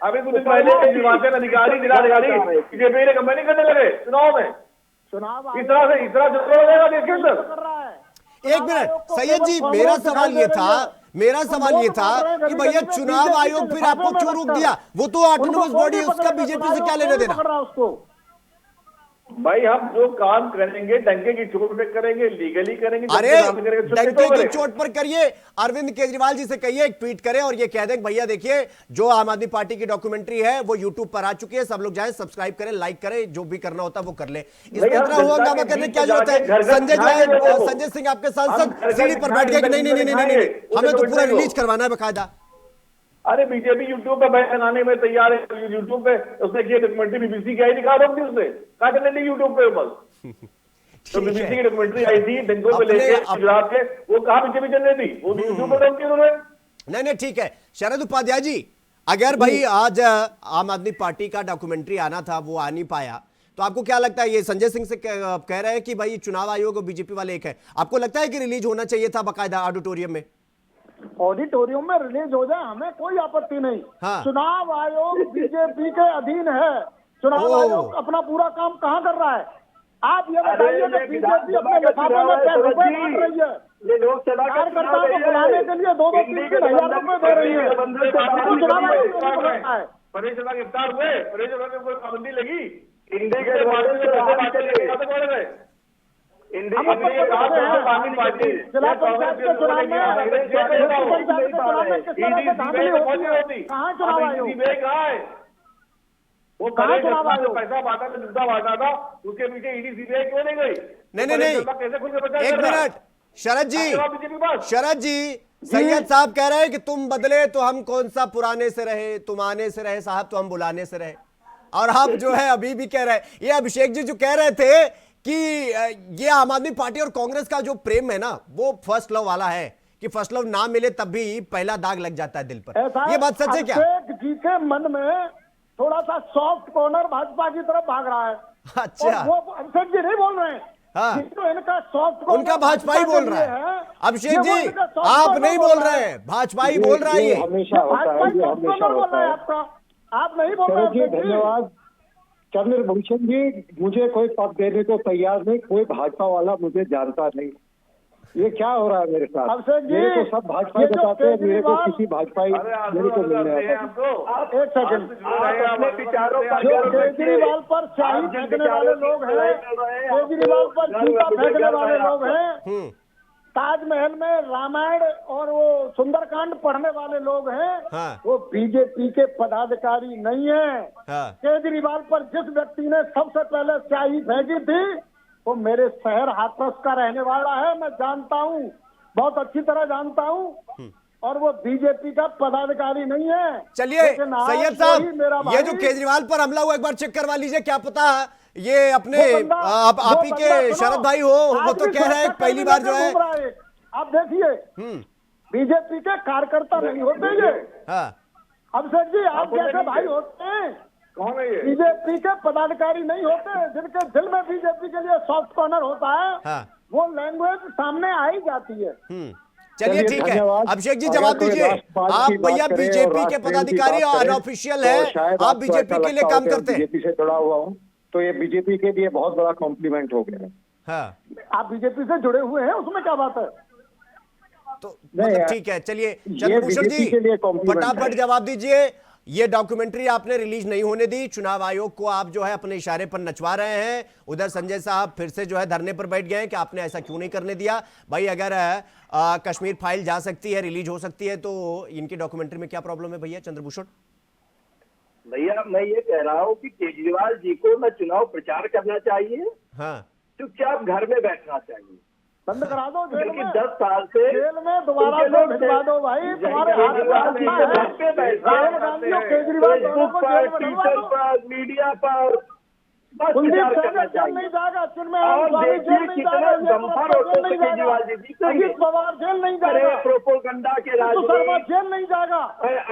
अभी कुछ दिन पहले निर्वाचन अधिकारी जिलाधिकारी बीजेपी ने कंपेनिंग करने लगे चुनाव में, चुनाव इस तरह जो हो जाएगा देश के अंदर। कर रहा है। एक मिनट सैयद जी, मेरा सवाल ये था कि भैया चुनाव आयोग फिर आपको क्यों रोक दिया? वो तो ऑटोनोमस बॉडी है, उसका बीजेपी से क्या लेने देना? उसको भाई हम जो काम करेंगे डंके की चोट पे करेंगे, लीगली करेंगे। अरे डंके की चोट पर करिए, अरविंद केजरीवाल जी से कहिए एक ट्वीट करें और ये कह दें भैया देखिए जो आम आदमी पार्टी की डॉक्यूमेंट्री है वो यूट्यूब पर आ चुकी है, सब लोग जाएं सब्सक्राइब करें, लाइक करें, जो भी करना होता है वो कर ले। इस इतना हुआ हंगामा करने की क्या जरूरत है? संजय सिंह आपके सांसद सीढ़ी पर बैठ गए कि नहीं हमें तो पूरा रिलीज करवाना है बकायदा। अरे बीजेपी यूट्यूब पे बैन लगाने में तैयार है, यूट्यूब पे उसने किया डॉक्यूमेंट्री, बीबीसी की आई दिखा दो उसने कहा चलने यूट्यूब पे बस। तो बीबीसी की डॉक्यूमेंट्री आई थी डंकों पे लेके गुजरात के, वो कहा बीजेपी चलने थी, वो यूट्यूब पे डाल दी उन्होंने। नहीं ठीक है शरद उपाध्याय जी, अगर भाई आज आम आदमी पार्टी का डॉक्यूमेंट्री आना था वो आ नहीं पाया, तो आपको क्या लगता है? ये संजय सिंह से कह रहे हैं कि भाई चुनाव आयोग और बीजेपी वाले एक है, आपको लगता है कि रिलीज होना चाहिए था बकायदा ऑडिटोरियम में? ऑडिटोरियम में रिलीज हो जाए, हमें कोई आपत्ति नहीं। हाँ। चुनाव आयोग बीजेपी के अधीन है, चुनाव आयोग अपना पूरा काम कहाँ कर रहा है? आप ये बताइए कि बीजेपी अपने लिफाफे में कैसे रुपए बांट रही है? ये लोकसभा कार्यकर्ताओं को बुलाने के लिए 2-3 हजार रुपए दे रही है, तो चुनाव आयोग नहीं पकड़ता है। परेश शर्मा गिरफ्तार हुए, परेश शर्मा पे कोई पाबंदी लगी? इंडिया के जिला पंचायत के चुनाव में किस तरह से धांधली होती है? कहाँ चुनाव आयोग? वो पैसा बांटा था, मुद्दा बांटा था, उसके पीछे ईडी सीबीआई क्यों नहीं गई? नहीं कैसे खुल के बचा? एक मिनट शरद जी सैयद साहब कह रहे हैं कि तुम बदले तो हम कौन सा पुराने से रहे, तुम आने से रहे साहब तो हम बुलाने से रहे, और आप जो है अभी भी कह रहे हैं। ये अभिषेक जी जो कह रहे थे कि ये आम आदमी पार्टी और कांग्रेस का जो प्रेम है ना वो फर्स्ट लव वाला है, कि फर्स्ट लव ना मिले तब भी पहला दाग लग जाता है दिल पर, ये बात सच है क्या? अभिषेक जी के मन में थोड़ा सा सॉफ्ट कॉर्नर भाजपा की तरफ भाग रहा है। अच्छा, वो अभिषेक जी नहीं बोल रहे हैं, हाँ, तो इनका सॉफ्ट उनका भाजपा ही बोल रहा है। अभिषेक जी आप नहीं बोल रहे हैं, भाजपा ही बोल रहा है। ये हमेशा होता है, ये हमेशा होता है। आपका आप नहीं बोल रहे जी धन्यवाद। चंद्रभूषण जी मुझे कोई पद देने को तैयार नहीं, कोई भाजपा वाला मुझे जानता नहीं। ये क्या हो रहा है मेरे साथ? अभिषेक जी, मेरे को सब भाजपा बताते हैं, मेरे को किसी भाजपाई मेरे को मिलने आता। एक सेकंड, जो केजरीवाल पर शाही फेंकने वाले लोग हैं, केजरीवाल पर जूता फेंकने वाले लोग हैं, ताजमहल में रामायण और वो सुंदरकांड पढ़ने वाले लोग हैं, हाँ। वो बीजेपी के पदाधिकारी नहीं है। हाँ। केजरीवाल पर जिस व्यक्ति ने सबसे पहले स्याही फेंकी थी वो मेरे शहर हाथरस का रहने वाला है, मैं जानता हूँ, बहुत अच्छी तरह जानता हूँ, और वो बीजेपी का पदाधिकारी नहीं है। चलिए सैयद साहब, ये जो केजरीवाल पर हमला हुआ एक बार चेक करवा लीजिए, क्या पता ये अपने आप ही के शरद भाई हो, वो तो कह रहे हैं पहली बार जो है। आप देखिए बीजेपी के कार्यकर्ता नहीं होते ये। हाँ। अभिषेक जी आप जैसे भाई होते हैं, कौन है ये? बीजेपी के पदाधिकारी नहीं होते, जिनके दिल में बीजेपी के लिए सॉफ्ट कॉर्नर होता है। हाँ। वो लैंग्वेज सामने आ ही जाती है। चलिए ठीक है, अभिषेक जी जवाब दीजिए, आप भैया बीजेपी के पदाधिकारी और अनऑफिशियल है, आप बीजेपी के लिए काम करते हैं। बीजेपी से जुड़ा हुआ हूँ, तो ये बीजेपी के लिए बहुत बड़ा कॉम्प्लीमेंट हो गया है। हाँ। आप बीजेपी से जुड़े हुए हैं, उसमें क्या बात है? तो मतलब ठीक है, चलिए चंद्रभूषण जी फटाफट जवाब दीजिए। ये डॉक्यूमेंट्री आपने रिलीज नहीं होने दी, चुनाव आयोग को आप जो है अपने इशारे पर नचवा रहे हैं, उधर संजय साहब फिर से जो है धरने पर बैठ गए हैं कि आपने ऐसा क्यों नहीं करने दिया। भाई अगर कश्मीर फाइल जा सकती है, रिलीज हो सकती है, तो इनकी डॉक्यूमेंट्री में क्या प्रॉब्लम है भैया? चंद्रभूषण भैया मैं ये कह रहा हूँ कि केजरीवाल जी को न चुनाव प्रचार करना चाहिए, हाँ, चुपचाप घर में बैठना चाहिए, बंद करा दो जेल में। 10 साल से जेल में दोबारा से भिजवा दो भाई, तुम्हारे हाथ में राहुल गांधी और केजरीवाल दोनों को जेल में डलवा ट्विटर दो। पर, मीडिया पर बस कुलदीप प्रचार सहगल करना जेल चाहिए। नहीं जाएगा, चिन्मय और स्वामी जेल नहीं देखिए जाएगा, कितने गंभीर होते थे केजरीवाल जी, अजीत पवार जेल नहीं जाएगा, प्रोपोगंडा के राज तो शर्मा में जेल नहीं जाएगा,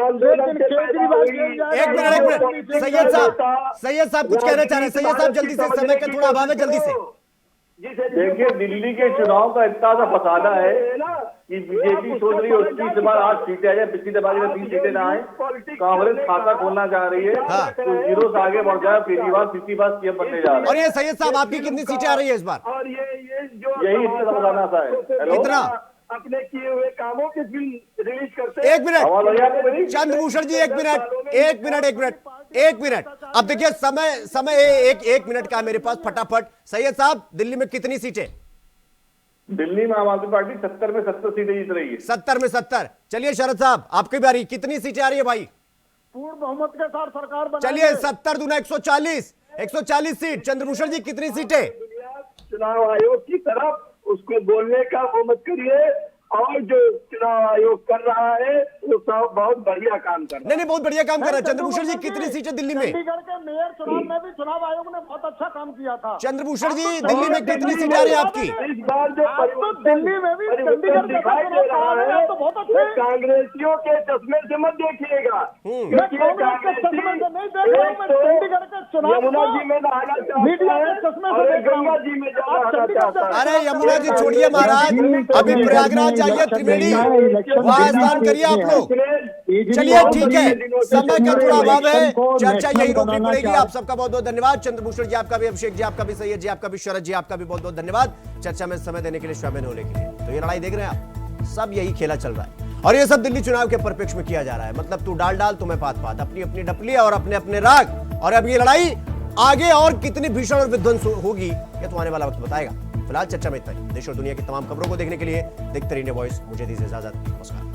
आंदोलन से केजरीवाल जेल जाएगा। एक मिनट सैयद साहब कुछ कहना चाह रहे हैं। सैयद साहब जल्दी से, समय का थोड़ा अभाव है, जल्दी से। देखिए, दिल्ली के चुनाव का इतना सा फसाना है कि बीजेपी सोच रही है 29 बार 8 सीटें आ जाए, पिछली दफा की 20 सीटें ना आए। कांग्रेस खाता खोलना चाह रही है, तो जीरो से आगे बढ़ जाए, केजरीवाल 30 बार सीएम बनने जा रहे हैं। और ये सैयद साहब, आपकी कितनी सीटें आ रही है इस बार? और ये जो यही इतना फसाना सा है। इतना अपने किए हुए कामों की फिल्म रिलीज करते हैं। एक मिनट चंद्रभूषण जी, एक मिनट। अब देखिए, समय एक मिनट का मेरे पास, फटाफट। सैयद साहब, दिल्ली में कितनी सीटें? दिल्ली में आम आदमी पार्टी 70 में 70 सीटें जीत रही है। 70 में 70। चलिए शरद साहब, आपकी बारी, कितनी सीटें आ रही है भाई? पूर्ण बहुमत के साथ सरकार बनाएंगे। चलिए 70 दूना 140 सीट। चंद्रभूषण जी, कितनी सीटें? चुनाव आयोग की तरफ उसको बोलने का वो मत करिए, और जो चुनाव आयोग कर रहा है वो सब बहुत बढ़िया काम कर रहा है। नहीं, बहुत बढ़िया काम कर रहा है। चंद्रभूषण जी, कितनी सीटें दिल्ली में? चंडीगढ़ के मेयर चुनाव में भी चुनाव आयोग ने बहुत अच्छा काम किया था। चंद्रभूषण जी, दिल्ली में कितनी सीटें आ रही है आपकी? इस बार जो दिल्ली में भी चंडीगढ़ दिखाई दे रहा है तो बहुत वो अच्छे। कांग्रेसियों के चश्मे से मत देखिएगा, क्योंकि ये कांग्रेस के चश्मे से नहीं देख रहा हूं, मैं चंडीगढ़ के चुनाव यमुना जी में नहाना चाहता मीडिया के है चश्मे से और देख रहा हूं। गंगा जी में नहाना चाहता है। अरे यमुना जी छोड़िए महाराज, अभी प्रयागराज जाइए, त्रिवेणी, वहां स्नान करिए आप लोग। चलिए ठीक है, समय का थोड़ा अभाव है, चर्चा यही रोकनी पड़ेगी। आप सबका बहुत बहुत धन्यवाद। चंद्रभूषण जी आपका भी, अभिषेक जी आपका भी, सैयद जी आपका भी, शरद जी आपका भी बहुत बहुत धन्यवाद चर्चा में समय देने के लिए, शामिल होने के लिए। तो ये लड़ाई देख रहे हैं आप, सब यही खेला चल रहा है, और ये सब दिल्ली चुनाव के परिप्रेक्ष्य में किया जा रहा है। मतलब तू डाल तुम्हें पात, अपनी अपनी डपली और अपने अपने राग। और अब ये लड़ाई आगे और कितनी भीषण और विध्वंस होगी, ये तो आने वाला वक्त बताएगा। फिलहाल चर्चा में इतना ही। देश और दुनिया की तमाम खबरों को देखने के लिए देखते रहिए वॉइस। मुझे दीजिए इजाजत, नमस्कार।